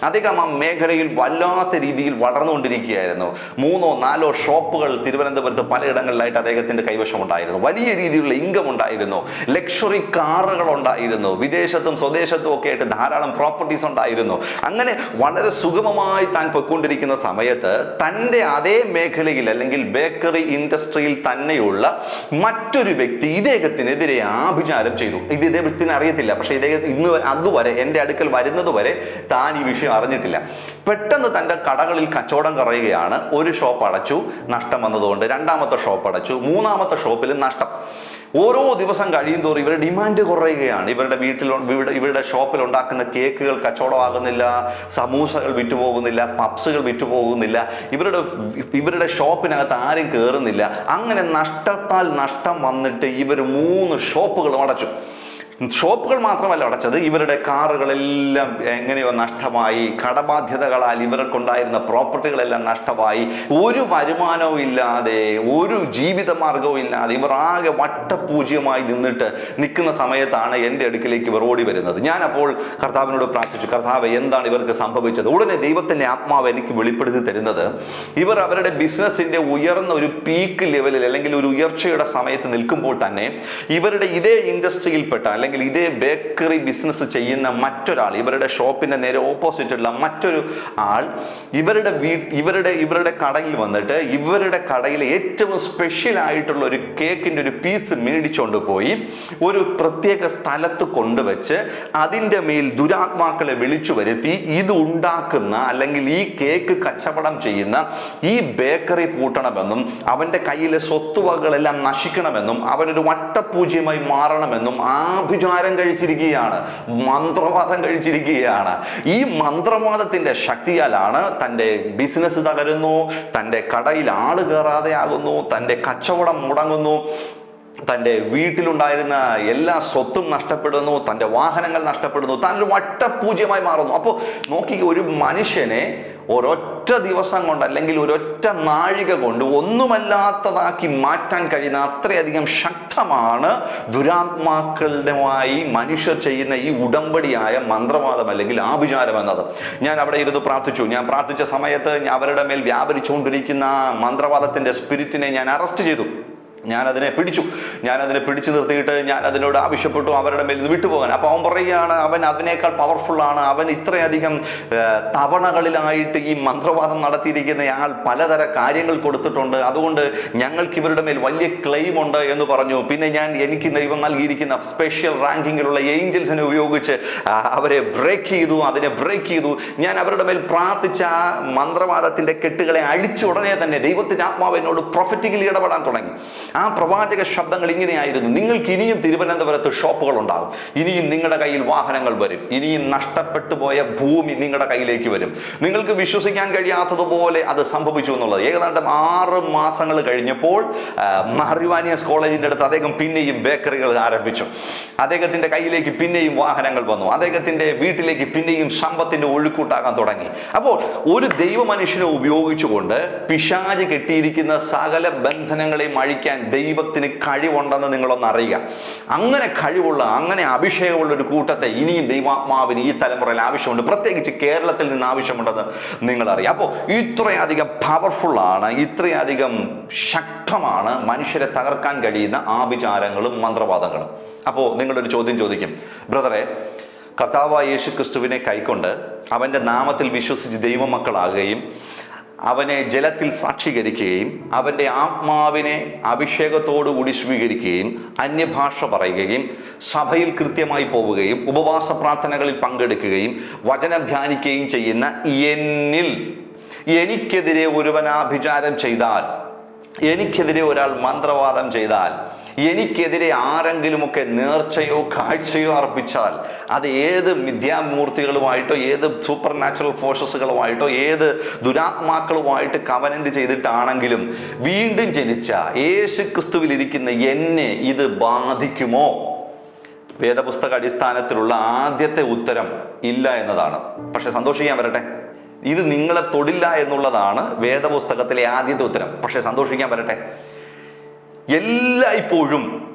അദ്ദേഹം ആ മേഖലയിൽ വല്ലാത്ത രീതിയിൽ വളർന്നുകൊണ്ടിരിക്കുകയായിരുന്നു. 3-4 ഷോപ്പുകൾ തിരുവനന്തപുരത്ത് പലയിടങ്ങളിലായിട്ട് അദ്ദേഹത്തിന്റെ കൈവശം ഉണ്ടായിരുന്നു. വലിയ രീതിയിലുള്ള ഇൻകം ഉണ്ടായിരുന്നു. ലക്ഷറി കാറുകൾ ഉണ്ടായിരുന്നു. വിദേശത്തും സ്വദേശത്തും ഒക്കെ ആയിട്ട് ധാരാളം പ്രോപ്പർട്ടീസ് ഉണ്ടായിരുന്നു. അങ്ങനെ വളരെ സുഗമമായി താൻ പൊയ്ക്കൊണ്ടിരിക്കുന്ന സമയത്ത് തൻ്റെ അതേ മേഖലയിൽ അല്ലെങ്കിൽ ബേക്കറി ഇൻഡസ്ട്രിയിൽ തന്നെയുള്ള മറ്റൊരു വ്യക്തി ഇദ്ദേഹത്തിനെതിരെ ആഭിചാരം ചെയ്തു. ഇത് ഇദ്ദേഹത്തിന് അറിയത്തില്ല. പക്ഷേ ഇദ്ദേഹം അതുവരെ എൻ്റെ അടുക്കൽ വരുന്നത് വരെ താൻ ഈ വിഷയം അറിഞ്ഞിട്ടില്ല. പെട്ടെന്ന് തൻ്റെ കടകളിൽ കച്ചവടം കുറയുകയാണ്. ഒരു ഷോപ്പ് അടച്ചു, നഷ്ടം വന്നതുകൊണ്ട്. 2ാമത്തെ ഷോപ്പ് അടച്ചു, 3ാമത്തെ ഷോപ്പിൽ നഷ്ടം. ഓരോ ദിവസം കഴിയും തോറും ഇവരുടെ ഡിമാൻഡ് കുറയുകയാണ്. ഇവരുടെ ഷോപ്പിൽ ഉണ്ടാക്കുന്ന കേക്കുകൾ കച്ചവടമാകുന്നില്ല, സമൂസകൾ വിറ്റുപോകുന്നില്ല, പപ്സുകൾ വിറ്റുപോകുന്നില്ല, ഇവരുടെ ഷോപ്പിനകത്ത് ആരും കയറുന്നില്ല. അങ്ങനെ നഷ്ടത്താൽ നഷ്ടം വന്നിട്ട് ഇവർ 3 ഷോപ്പുകളും അടച്ചു. ഷോപ്പുകൾ മാത്രമല്ല അടച്ചത്, ഇവരുടെ കാറുകളെല്ലാം എങ്ങനെയോ നഷ്ടമായി. കടബാധ്യതകളാൽ ഇവർക്കുണ്ടായിരുന്ന പ്രോപ്പർട്ടികളെല്ലാം നഷ്ടമായി. ഒരു വരുമാനവും ഇല്ലാതെ, ഒരു ജീവിത മാർഗവും ഇല്ലാതെ ഇവർ ആകെ വട്ടപൂജ്യമായി നിൽക്കുന്ന സമയത്താണ് എൻ്റെ അടുക്കിലേക്ക് ഇവർ ഓടി വരുന്നത്. ഞാൻ അപ്പോൾ കർത്താവിനോട് പ്രാർത്ഥിച്ചു, കർത്താവേ, എന്താണ് ഇവർക്ക് സംഭവിച്ചത്? ഉടനെ ദൈവത്തിൻ്റെ ആത്മാവ് എനിക്ക് വെളിപ്പെടുത്തി തരുന്നത്, ഇവർ അവരുടെ ബിസിനസ്സിൻ്റെ ഉയർന്ന ഒരു പീക്ക് ലെവലിൽ അല്ലെങ്കിൽ ഒരു ഉയർച്ചയുടെ സമയത്ത് നിൽക്കുമ്പോൾ തന്നെ ഇവരുടെ ഇതേ ഇൻഡസ്ട്രിയിൽപ്പെട്ട അല്ലെങ്കിൽ ഇതേ ബേക്കറി ബിസിനസ് ചെയ്യുന്ന മറ്റൊരാൾ, ഇവരുടെ ഷോപ്പിന്റെ നേരെ ഓപ്പോസിറ്റുള്ള മറ്റൊരു ആൾ ഇവരുടെ കടയിൽ വന്നിട്ട് ഇവരുടെ കടയിലെ ഏറ്റവും സ്പെഷ്യൽ ആയിട്ടുള്ള ഒരു കേക്കിന്റെ ഒരു പീസ് മേടിച്ചുകൊണ്ട് പോയി ഒരു പ്രത്യേക സ്ഥലത്ത് കൊണ്ടുവച്ച് അതിൻ്റെ മേൽ ദുരാത്മാക്കളെ വിളിച്ചു വരുത്തി ഇത് ഉണ്ടാക്കുന്ന അല്ലെങ്കിൽ ഈ കേക്ക് കച്ചവടം ചെയ്യുന്ന ഈ ബേക്കറി പൂട്ടണമെന്നും അവന്റെ കയ്യിലെ സ്വത്തുവകകളെല്ലാം നശിക്കണമെന്നും അവനൊരു വട്ടപൂജ്യമായി മാറണമെന്നും ആഭിചാരം കഴിച്ചിരിക്കുകയാണ്, മന്ത്രവാദം കഴിച്ചിരിക്കുകയാണ്. ഈ മന്ത്രവാദത്തിന്റെ ശക്തിയാലാണ് തൻ്റെ ബിസിനസ് തകരുന്നു, തൻ്റെ കടയിൽ ആള് കയറാതെ ആകുന്നു, തൻ്റെ കച്ചവടം മുടങ്ങുന്നു, തൻ്റെ വീട്ടിലുണ്ടായിരുന്ന എല്ലാ സ്വത്തും നഷ്ടപ്പെടുന്നു, തൻ്റെ വാഹനങ്ങൾ നഷ്ടപ്പെടുന്നു, താൻ ഒരു വട്ടപൂജ്യമായി മാറുന്നു. അപ്പോൾ നോക്കി, ഒരു മനുഷ്യനെ ഒരൊറ്റ ദിവസം കൊണ്ട് അല്ലെങ്കിൽ ഒരൊറ്റ നാഴിക കൊണ്ട് ഒന്നുമല്ലാത്തതാക്കി മാറ്റാൻ കഴിയുന്ന അത്രയധികം ശക്തമാണ് ദുരാത്മാക്കളുമായി മനുഷ്യർ ചെയ്യുന്ന ഈ ഉടമ്പടിയായ മന്ത്രവാദം അല്ലെങ്കിൽ ആഭിചാരം എന്നത്. ഞാൻ അവിടെ ഇരുന്ന് പ്രാർത്ഥിച്ചു. ഞാൻ പ്രാർത്ഥിച്ച സമയത്ത് അവരുടെ മേൽ വ്യാപരിച്ചുകൊണ്ടിരിക്കുന്ന മന്ത്രവാദത്തിന്റെ സ്പിരിറ്റിനെ ഞാൻ അറസ്റ്റ് ചെയ്തു. ഞാനതിനെ പിടിച്ചു നിർത്തിയിട്ട് ഞാൻ അതിനോട് ആവശ്യപ്പെട്ടു അവരുടെ മേൽ നിന്ന് വിട്ടുപോകാൻ. അപ്പോൾ അവൻ പറയുകയാണ്, അവൻ അതിനേക്കാൾ പവർഫുള്ളാണ്, അവൻ ഇത്രയധികം തവണകളിലായിട്ട് ഈ മന്ത്രവാദം നടത്തിയിരിക്കുന്നയാൾ പലതര കാര്യങ്ങൾ കൊടുത്തിട്ടുണ്ട്, അതുകൊണ്ട് ഞങ്ങൾക്ക് ഇവരുടെ മേൽ വലിയ ക്ലെയിം ഉണ്ട് എന്ന് പറഞ്ഞു. പിന്നെ എനിക്ക് ദൈവം നൽകിയിരിക്കുന്ന സ്പെഷ്യൽ റാങ്കിങ്ങിലുള്ള ഏഞ്ചൽസിനെ ഉപയോഗിച്ച് അവരെ ബ്രേക്ക് ചെയ്തു. ഞാൻ അവരുടെ മേൽ പ്രാർത്ഥിച്ച ആ മന്ത്രവാദത്തിന്റെ കെട്ടുകളെ അഴിച്ച ഉടനെ തന്നെ ദൈവത്തിന്റെ ആത്മാവ് എന്നോട് പ്രൊഫറ്റിക്കലി ഇടപെടാൻ തുടങ്ങി. ആ പ്രവാചക ശബ്ദങ്ങൾ ഇങ്ങനെയായിരുന്നു: നിങ്ങൾക്ക് ഇനിയും തിരുവനന്തപുരത്ത് ഷോപ്പുകൾ ഉണ്ടാകും, ഇനിയും നിങ്ങളുടെ കയ്യിൽ വാഹനങ്ങൾ വരും, ഇനിയും നഷ്ടപ്പെട്ടു പോയ ഭൂമി നിങ്ങളുടെ കയ്യിലേക്ക് വരും. നിങ്ങൾക്ക് വിശ്വസിക്കാൻ കഴിയാത്തതുപോലെ അത് സംഭവിച്ചു എന്നുള്ളത്. ഏതാണ്ട് 6 മാസങ്ങൾ കഴിഞ്ഞപ്പോൾ മഹറിവാനിയസ് കോളേജിൻ്റെ അടുത്ത് അദ്ദേഹം പിന്നെയും ബേക്കറികൾ ആരംഭിച്ചു. അദ്ദേഹത്തിൻ്റെ കയ്യിലേക്ക് പിന്നെയും വാഹനങ്ങൾ വന്നു. അദ്ദേഹത്തിൻ്റെ വീട്ടിലേക്ക് പിന്നെയും സമ്പത്തിൻ്റെ ഒഴുക്കൂട്ടാകാൻ തുടങ്ങി. അപ്പോൾ ഒരു ദൈവ മനുഷ്യനെ ഉപയോഗിച്ചുകൊണ്ട് പിശാച് കെട്ടിയിരിക്കുന്ന സകല ബന്ധനങ്ങളെയും അഴിക്കാൻ ദൈവത്തിന് കഴിവുണ്ടെന്ന് നിങ്ങളൊന്ന് അറിയുക. അങ്ങനെ കഴിവുള്ള, അങ്ങനെ അഭിഷേകമുള്ള ഒരു കൂട്ടത്തെ ഇനിയും ദൈവാത്മാവിന് ഈ തലമുറയിൽ ആവശ്യമുണ്ട്. പ്രത്യേകിച്ച് കേരളത്തിൽ നിന്ന് ആവശ്യമുണ്ടെന്ന് നിങ്ങൾ അറിയാം. അപ്പോൾ ഇത്രയധികം പവർഫുള്ളാണ്, ഇത്രയധികം ശക്തമാണ് മനുഷ്യരെ തകർക്കാൻ കഴിയുന്ന ആഭിചാരങ്ങളും മന്ത്രവാദങ്ങളും. അപ്പോൾ നിങ്ങളൊരു ചോദ്യം ചോദിക്കും: ബ്രദറെ, കർത്താവായ യേശു ക്രിസ്തുവിനെ കൈക്കൊണ്ട് അവൻ്റെ നാമത്തിൽ വിശ്വസിച്ച് ദൈവമക്കളാകുകയും അവനെ ജലത്തിൽ സാക്ഷീകരിക്കുകയും അവൻ്റെ ആത്മാവിനെ അഭിഷേകത്തോടുകൂടി സ്വീകരിക്കുകയും അന്യഭാഷ പറയുകയും സഭയിൽ കൃത്യമായി പോവുകയും ഉപവാസ പ്രാർത്ഥനകളിൽ പങ്കെടുക്കുകയും വചനം ധ്യാനിക്കുകയും ചെയ്യുന്ന എന്നിൽ എനിക്കെതിരെ ഒരുവൻ ആഭിചാരം ചെയ്താൽ, എനിക്കെതിരെ ഒരാൾ മന്ത്രവാദം ചെയ്താൽ, എനിക്കെതിരെ ആരെങ്കിലുമൊക്കെ നേർച്ചയോ കാഴ്ചയോ അർപ്പിച്ചാൽ, അത് ഏത് മിഥ്യാമൂർത്തികളുമായിട്ടോ ഏത് സൂപ്പർ നാച്ചുറൽ ഫോഴ്സസുകളുമായിട്ടോ ഏത് ദുരാത്മാക്കളുമായിട്ട് കവനന്റ് ചെയ്തിട്ടാണെങ്കിലും വീണ്ടും ജനിച്ച യേശു ക്രിസ്തുവിലിരിക്കുന്ന എന്നെ ഇത് ബാധിക്കുമോ? വേദപുസ്തക അടിസ്ഥാനത്തിലുള്ള ആദ്യത്തെ ഉത്തരം ഇല്ല എന്നതാണ്. പക്ഷെ സന്തോഷിക്കാൻ വരട്ടെ, ഇത് നിങ്ങളെ തൊടില്ല എന്നുള്ളതാണ് വേദപുസ്തകത്തിലെ ആദ്യത്തെ ഉത്തരം. പക്ഷെ സന്തോഷിക്കാൻ വരട്ടെ, എല്ലായ്പ്പോഴും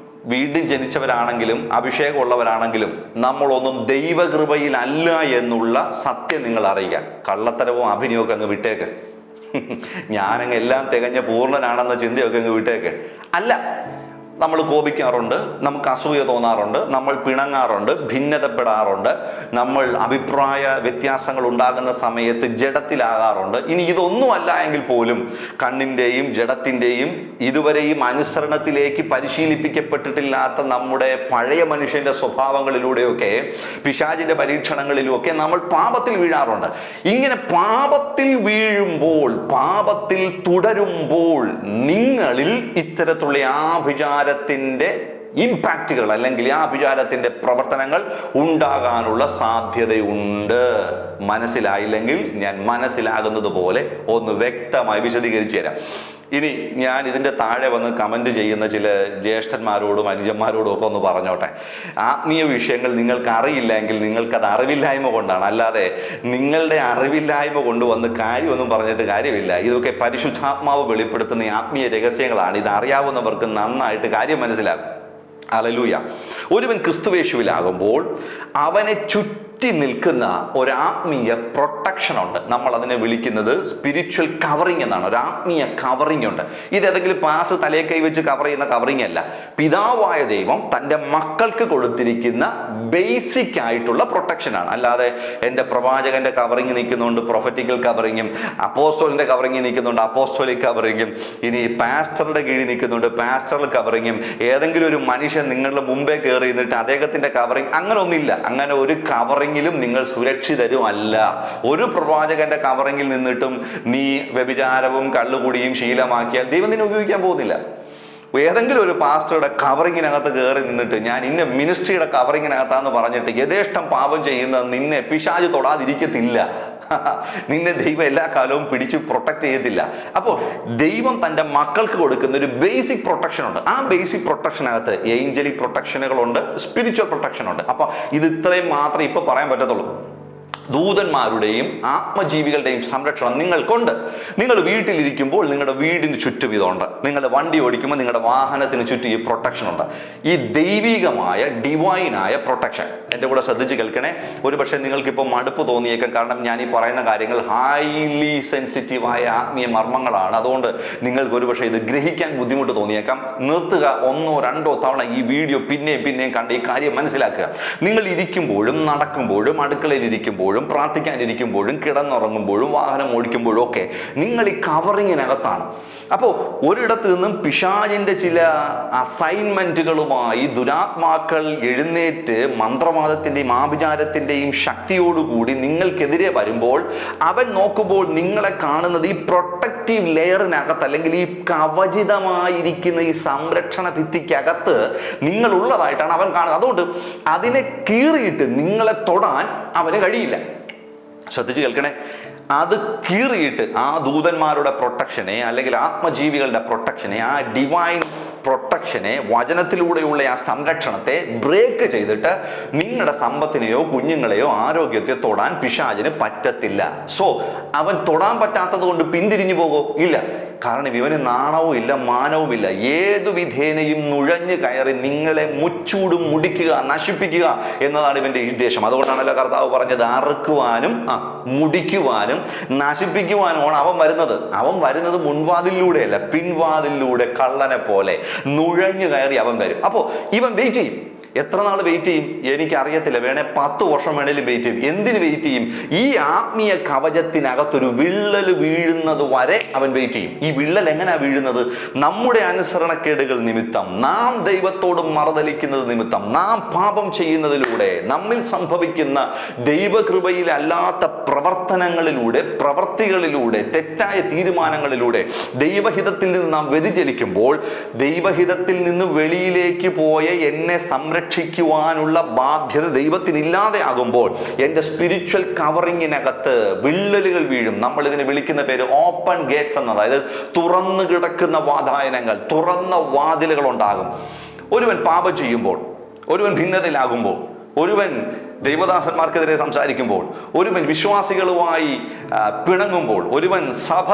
വീണ്ടും ജനിച്ചവരാണെങ്കിലും അഭിഷേകമുള്ളവരാണെങ്കിലും നമ്മളൊന്നും ദൈവകൃപയിലല്ല എന്നുള്ള സത്യം നിങ്ങൾ അറിയുക. കള്ളത്തരവും അഭിനയമൊക്കെ അങ്ങ് വിട്ടേക്ക്. ഞാനങ്ങ് എല്ലാം തികഞ്ഞ പൂർണ്ണനാണെന്ന ചിന്തയൊക്കെ അങ്ങ് വിട്ടേക്ക്. അല്ല, നമ്മൾ കോപിക്കാറുണ്ട്, നമുക്ക് അസൂയ തോന്നാറുണ്ട്, നമ്മൾ പിണങ്ങാറുണ്ട്, ഭിന്നതപ്പെടാറുണ്ട്, നമ്മൾ അഭിപ്രായ വ്യത്യാസങ്ങൾ ഉണ്ടാകുന്ന സമയത്ത് ജഡത്തിലാകാറുണ്ട്. ഇനി ഇതൊന്നുമല്ല എങ്കിൽ പോലും കണ്ണിൻ്റെയും ജഡത്തിൻ്റെയും ഇതുവരെയും അനുസരണത്തിലേക്ക് പരിശീലിപ്പിക്കപ്പെട്ടിട്ടില്ലാത്ത നമ്മുടെ പഴയ മനുഷ്യൻ്റെ സ്വഭാവങ്ങളിലൂടെയൊക്കെ പിശാചിൻ്റെ പരീക്ഷണങ്ങളിലുമൊക്കെ നമ്മൾ പാപത്തിൽ വീഴാറുണ്ട്. ഇങ്ങനെ പാപത്തിൽ വീഴുമ്പോൾ, പാപത്തിൽ തുടരുമ്പോൾ നിങ്ങളിൽ ഇത്തരത്തിലുള്ള ആഭിചാരത്തിൻ്റെ ഇമ്പാക്റ്റുകൾ അല്ലെങ്കിൽ ആ വിചാരത്തിന്റെ പ്രവർത്തനങ്ങൾ ഉണ്ടാകാനുള്ള സാധ്യതയുണ്ട്. മനസ്സിലായില്ലെങ്കിൽ ഞാൻ മനസ്സിലാകുന്നത് പോലെ ഒന്ന് വ്യക്തമായി വിശദീകരിച്ചു തരാം. ഇനി ഞാൻ ഇതിൻ്റെ താഴെ വന്ന് കമൻറ്റ് ചെയ്യുന്ന ചില ജ്യേഷ്ഠന്മാരോടും അനുജന്മാരോടും ഒക്കെ ഒന്ന് പറഞ്ഞോട്ടെ. ആത്മീയ വിഷയങ്ങൾ നിങ്ങൾക്ക് അറിയില്ലെങ്കിൽ നിങ്ങൾക്കത് അറിവില്ലായ്മ കൊണ്ടാണ്, അല്ലാതെ നിങ്ങളുടെ അറിവില്ലായ്മ കൊണ്ട് വന്ന് കാര്യമൊന്നും പറഞ്ഞിട്ട് കാര്യമില്ല. ഇതൊക്കെ പരിശുദ്ധാത്മാവ് വെളിപ്പെടുത്തുന്ന ആത്മീയ രഹസ്യങ്ങളാണ്. ഇത് അറിയാവുന്നവർക്ക് നന്നായിട്ട് കാര്യം മനസ്സിലാകും. ഹല്ലേലൂയ. ഒരുവൻ ക്രിസ്തുവേശുവിലാകുമ്പോൾ അവനെ ചുറ്റി നിൽക്കുന്ന ഒരാത്മീയ പ്രൊട്ടക്ഷൻ ഉണ്ട്. നമ്മൾ അതിനെ വിളിക്കുന്നത് സ്പിരിച്വൽ കവറിങ് എന്നാണ്. ഒരു ആത്മീയ കവറിങ് ഉണ്ട്. ഇത് ഏതെങ്കിലും പാസ് തലയെ കൈവച്ച് കവർ ചെയ്യുന്ന കവറിങ് അല്ല. പിതാവായ ദൈവം തൻ്റെ മക്കൾക്ക് കൊടുത്തിരിക്കുന്ന ബേസിക് ആയിട്ടുള്ള പ്രൊട്ടക്ഷനാണ്. അല്ലാതെ എൻ്റെ പ്രവാചകന്റെ കവറിങ് നിൽക്കുന്നുണ്ട് പ്രൊഫറ്റിക്കൽ കവറിങ്ങും, അപ്പോസ്തോലിന്റെ കവറിങ് നിൽക്കുന്നുണ്ട് അപ്പോസ്തോലിക് കവറിങ്ങും, ഇനി പാസ്റ്ററുടെ കീഴിൽ നിൽക്കുന്നുണ്ട് പാസ്റ്ററൽ കവറിങ്ങും, ഏതെങ്കിലും ഒരു മനുഷ്യൻ നിങ്ങളുടെ മുമ്പേ കയറി നിന്നിട്ട് അദ്ദേഹത്തിന്റെ കവറിങ്, അങ്ങനെ ഒന്നില്ല. അങ്ങനെ ഒരു കവറിങ്ങിലും നിങ്ങൾ സുരക്ഷിതരും അല്ല. ഒരു പ്രവാചകന്റെ കവറിങ്ങിൽ നിന്നിട്ടും നീ വ്യഭിചാരവും കള്ളുകുടിയും ശീലമാക്കിയാൽ ദൈവം നിന്നെ ഉപയോഗിക്കാൻ പോകുന്നില്ല. ഏതെങ്കിലും ഒരു പാസ്റ്ററുടെ കവറിങ്ങിനകത്ത് കയറി നിന്നിട്ട് ഞാൻ ഇന്ന മിനിസ്ട്രിയുടെ കവറിങ്ങിനകത്താന്ന് പറഞ്ഞിട്ട് യഥേഷ്ടം പാപം ചെയ്യുന്ന നിന്നെ പിശാച് തൊടാതിരിക്കത്തില്ല. നിന്നെ ദൈവം എല്ലാ കാലവും പിടിച്ച് പ്രൊട്ടക്ട് ചെയ്യത്തില്ല. അപ്പോൾ ദൈവം തൻ്റെ മക്കൾക്ക് കൊടുക്കുന്ന ഒരു ബേസിക് പ്രൊട്ടക്ഷൻ ഉണ്ട്. ആ ബേസിക് പ്രൊട്ടക്ഷനകത്ത് ഏഞ്ചലിക് പ്രൊട്ടക്ഷനുകളുണ്ട്, സ്പിരിച്വൽ പ്രൊട്ടക്ഷൻ ഉണ്ട്. അപ്പോൾ ഇത് ഇത്രയും മാത്രമേ ഇപ്പോൾ പറയാൻ പറ്റത്തുള്ളൂ. ദൂതന്മാരുടെയും ആത്മജീവികളുടെയും സംരക്ഷണം നിങ്ങൾക്കുണ്ട്. നിങ്ങൾ വീട്ടിലിരിക്കുമ്പോൾ നിങ്ങളുടെ വീടിന് ചുറ്റും ഇതുണ്ട്. നിങ്ങൾ വണ്ടി ഓടിക്കുമ്പോൾ നിങ്ങളുടെ വാഹനത്തിന് ചുറ്റും ഈ പ്രൊട്ടക്ഷൻ ഉണ്ട്. ഈ ദൈവികമായ ഡിവൈനായ പ്രൊട്ടക്ഷൻ എൻ്റെ കൂടെ ശ്രദ്ധിച്ച് കേൾക്കണേ. ഒരു പക്ഷേ നിങ്ങൾക്കിപ്പോൾ മടുപ്പ് തോന്നിയേക്കാം. കാരണം ഞാൻ ഈ പറയുന്ന കാര്യങ്ങൾ ഹൈലി സെൻസിറ്റീവായ ആത്മീയ മർമ്മങ്ങളാണ്. അതുകൊണ്ട് നിങ്ങൾക്ക് ഒരു പക്ഷേ ഇത് ഗ്രഹിക്കാൻ ബുദ്ധിമുട്ട് തോന്നിയേക്കാം. നിർത്തുക, 1-2 തവണ ഈ വീഡിയോ പിന്നെയും കണ്ട് ഈ കാര്യം മനസ്സിലാക്കുക. നിങ്ങൾ ഇരിക്കുമ്പോഴും നടക്കുമ്പോഴും അടുക്കളയിൽ ഇരിക്കുമ്പോഴും പ്രാർത്ഥിക്കാനിരിക്കുമ്പോഴും കിടന്നുറങ്ങുമ്പോഴും വാഹനം ഓടിക്കുമ്പോഴും ഒക്കെ നിങ്ങൾ ഈ കവറിങ്ങിനകത്താണ്. അപ്പോൾ ഒരിടത്ത് ഒരിടത്തു നിന്നും പിശാചിന്റെ ചില അസൈൻമെന്റുകളുമായി ദുരാത്മാക്കൾ എഴുന്നേറ്റ് മന്ത്രവാദത്തിന്റെയും ആഭിചാരത്തിന്റെയും ശക്തിയോടുകൂടി നിങ്ങൾക്കെതിരെ വരുമ്പോൾ അവൻ നോക്കുമ്പോൾ നിങ്ങളെ കാണുന്നത് ഈ പ്രൊട്ടക്റ്റീവ് ലെയറിനകത്ത്, അല്ലെങ്കിൽ ഈ കവചിതമായിരിക്കുന്ന ഈ സംരക്ഷണ ഭിത്തിക്കകത്ത് നിങ്ങളുള്ളതായിട്ടാണ് അവൻ കാണുന്നത്. അതുകൊണ്ട് അതിനെ കീറിയിട്ട് നിങ്ങളെ തൊടാൻ അവന് കഴിയില്ല. ശ്രദ്ധിച്ച് കേൾക്കണേ. അത് കീറിയിട്ട് ആ ദൂതന്മാരുടെ പ്രൊട്ടക്ഷനെ, അല്ലെങ്കിൽ ആത്മജീവികളുടെ പ്രൊട്ടക്ഷനെ, ആ ഡിവൈൻ പ്രൊട്ടക്ഷനെ, വചനത്തിലൂടെയുള്ള ആ സംരക്ഷണത്തെ ബ്രേക്ക് ചെയ്തിട്ട് നിങ്ങളുടെ സമ്പത്തിനെയോ കുഞ്ഞുങ്ങളെയോ ആരോഗ്യത്തെയോ തൊടാൻ പിശാചിന് പറ്റത്തില്ല. സോ അവൻ തൊടാൻ പറ്റാത്തത് കൊണ്ട് പിന്തിരിഞ്ഞു പോകോ? ഇല്ല. കാരണം ഇവന് നാണവും ഇല്ല, മാനവുമില്ല. ഏതു വിധേനയും നുഴഞ്ഞു കയറി നിങ്ങളെ മുച്ചൂടും മുടിക്കുക, നശിപ്പിക്കുക എന്നതാണ് ഇവന്റെ ഉദ്ദേശം. അതുകൊണ്ടാണല്ലോ കർത്താവ് പറഞ്ഞത്, അറുക്കുവാനും മുടിക്കുവാനും നശിപ്പിക്കുവാനുമാണ് അവൻ വരുന്നത്. അവൻ വരുന്നത് മുൻവാതിലൂടെയല്ല, പിൻവാതിലൂടെ കള്ളനെ പോലെ നുഴഞ്ഞു കയറി അവൻ വരും. അപ്പോൾ ഇവൻ വെയിറ്റ് ചെയ്യും. എത്ര നാൾ വെയിറ്റ് ചെയ്യും എനിക്കറിയത്തില്ല. വേണേ 10 വർഷം വേണേലും വെയിറ്റ് ചെയ്യും. എന്തിന് വെയിറ്റ് ചെയ്യും? ഈ ആത്മീയ കവചത്തിനകത്തൊരു വിള്ളൽ വീഴുന്നത് വരെ അവൻ വെയിറ്റ് ചെയ്യും. ഈ വിള്ളൽ എങ്ങനെയാ വീഴുന്നത്? നമ്മുടെ അനുസരണക്കേടുകൾ നിമിത്തം, നാം ദൈവത്തോട് മറുതലിക്കുന്നത് നിമിത്തം, നാം പാപം ചെയ്യുന്നതിലൂടെ, നമ്മിൽ സംഭവിക്കുന്ന ദൈവകൃപയിലല്ലാത്ത പ്രവർത്തനങ്ങളിലൂടെ, പ്രവർത്തികളിലൂടെ, തെറ്റായ തീരുമാനങ്ങളിലൂടെ ദൈവഹിതത്തിൽ നിന്ന് നാം വ്യതിചലിക്കുമ്പോൾ, ദൈവഹിതത്തിൽ നിന്ന് വെളിയിലേക്ക് പോയ എന്നെ സംരക്ഷിക്കുവാനുള്ള ബാധ്യത ദൈവത്തിനില്ലാതെ ആകുമ്പോൾ എൻ്റെ സ്പിരിച്വൽ കവറിങ്ങിനകത്ത് വിള്ളലുകൾ വീഴും. നമ്മൾ ഇതിനെ വിളിക്കുന്ന പേര് ഓപ്പൺ ഗേറ്റ്സ് എന്നത്. അതായത് തുറന്നു കിടക്കുന്ന വാതായനങ്ങൾ, തുറന്ന വാതിലുകൾ ഉണ്ടാകും. ഒരുവൻ പാപം ചെയ്യുമ്പോൾ, ഒരുവൻ ഭിന്നതയിലാകുമ്പോൾ, ഒരുവൻ ദൈവദാസന്മാർക്കെതിരെ സംസാരിക്കുമ്പോൾ, ഒരുവൻ വിശ്വാസികളുമായി പിണങ്ങുമ്പോൾ, ഒരുവൻ സഭ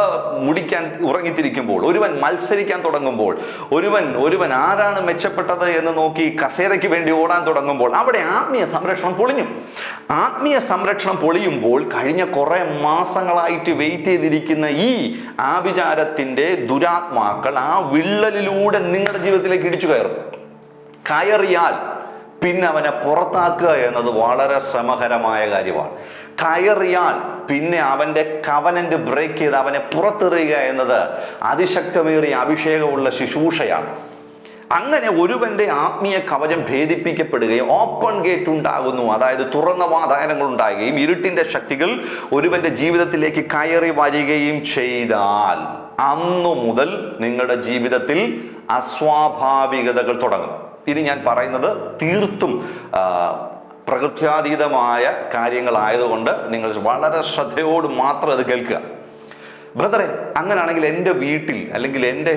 മുടിക്കാൻ ഉറങ്ങിത്തിരിക്കുമ്പോൾ, ഒരുവൻ മത്സരിക്കാൻ തുടങ്ങുമ്പോൾ, ഒരുവൻ ആരാണ് മെച്ചപ്പെട്ടത് എന്ന് നോക്കി കസേരയ്ക്ക് വേണ്ടി ഓടാൻ തുടങ്ങുമ്പോൾ, അവിടെ ആത്മീയ സംരക്ഷണം പൊളിഞ്ഞു. ആത്മീയ സംരക്ഷണം പൊളിയുമ്പോൾ കഴിഞ്ഞ കുറെ മാസങ്ങളായിട്ട് വെയിറ്റ് ചെയ്തിരിക്കുന്ന ഈ ആഭിചാരത്തിന്റെ ദുരാത്മാക്കൾ ആ വിള്ളലിലൂടെ നിങ്ങളുടെ ജീവിതത്തിലേക്ക് ഇടിച്ചു കയറിയാൽ പിന്നെ അവനെ പുറത്താക്കുക എന്നത് വളരെ ശ്രമകരമായ കാര്യമാണ്. കയറിയാൽ പിന്നെ അവൻ്റെ കവനന്റ് ബ്രേക്ക് ചെയ്ത് അവനെ പുറത്തെറിയുക എന്നത് അതിശക്തമേറിയ അഭിഷേകമുള്ള ശുശ്രൂഷയാണ്. അങ്ങനെ ഒരുവന്റെ ആത്മീയ കവചം ഭേദിപ്പിക്കപ്പെടുകയും ഓപ്പൺ ഗേറ്റ് ഉണ്ടാകുന്നു, അതായത് തുറന്ന വാതായനങ്ങൾ ഉണ്ടാകുകയും ഇരുട്ടിന്റെ ശക്തികൾ ഒരുവന്റെ ജീവിതത്തിലേക്ക് കയറി വരികയും ചെയ്താൽ അന്നു മുതൽ നിങ്ങളുടെ ജീവിതത്തിൽ അസ്വാഭാവികതകൾ തുടങ്ങും. ഇനി ഞാൻ പറയുന്നത് തീർത്തും പ്രകൃത്യാതീതമായ കാര്യങ്ങളായതുകൊണ്ട് നിങ്ങൾ വളരെ ശ്രദ്ധയോട് മാത്രം അത് കേൾക്കുക. ബ്രദറെ, അങ്ങനെയാണെങ്കിൽ എൻ്റെ വീട്ടിൽ, അല്ലെങ്കിൽ എൻ്റെ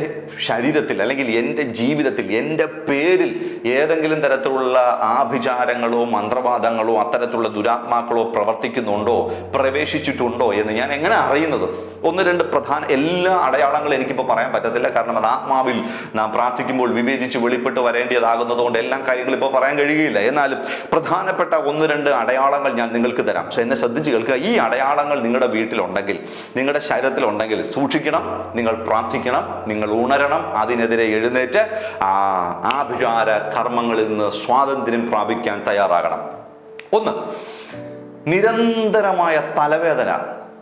ശരീരത്തിൽ, അല്ലെങ്കിൽ എൻ്റെ ജീവിതത്തിൽ, എൻ്റെ പേരിൽ ഏതെങ്കിലും തരത്തിലുള്ള ആഭിചാരങ്ങളോ മന്ത്രവാദങ്ങളോ അത്തരത്തിലുള്ള ദുരാത്മാക്കളോ പ്രവർത്തിക്കുന്നുണ്ടോ, പ്രവേശിച്ചിട്ടുണ്ടോ എന്ന് ഞാൻ എങ്ങനെ അറിയുന്നത്? 1-2 പ്രധാന എല്ലാ അടയാളങ്ങളും എനിക്കിപ്പോൾ പറയാൻ പറ്റത്തില്ല. കാരണം അത് ആത്മാവിൽ നാം പ്രാർത്ഥിക്കുമ്പോൾ വിവേചിച്ച് വെളിപ്പെട്ട് വരേണ്ടതാകുന്നത് കൊണ്ട് എല്ലാ കാര്യങ്ങളും ഇപ്പോൾ പറയാൻ കഴിയുകയില്ല. എന്നാലും പ്രധാനപ്പെട്ട 1-2 അടയാളങ്ങൾ ഞാൻ നിങ്ങൾക്ക് തരാം. പക്ഷെ എന്നെ ശ്രദ്ധിച്ച് കേൾക്കുക. ഈ അടയാളങ്ങൾ നിങ്ങളുടെ വീട്ടിലുണ്ടെങ്കിൽ, നിങ്ങളുടെ ശരീരത്തിൽ ഉണ്ടെങ്കിൽ സൂക്ഷിക്കണം, നിങ്ങൾ പ്രാർത്ഥിക്കണം, നിങ്ങൾ ഉണരണം, അതിനെതിരെ എഴുന്നേറ്റ് ആഭിചാര കർമ്മങ്ങളിൽ നിന്ന് സ്വാതന്ത്ര്യം പ്രാപിക്കാൻ തയ്യാറാകണം. 1, നിരന്തരമായ തലവേദന.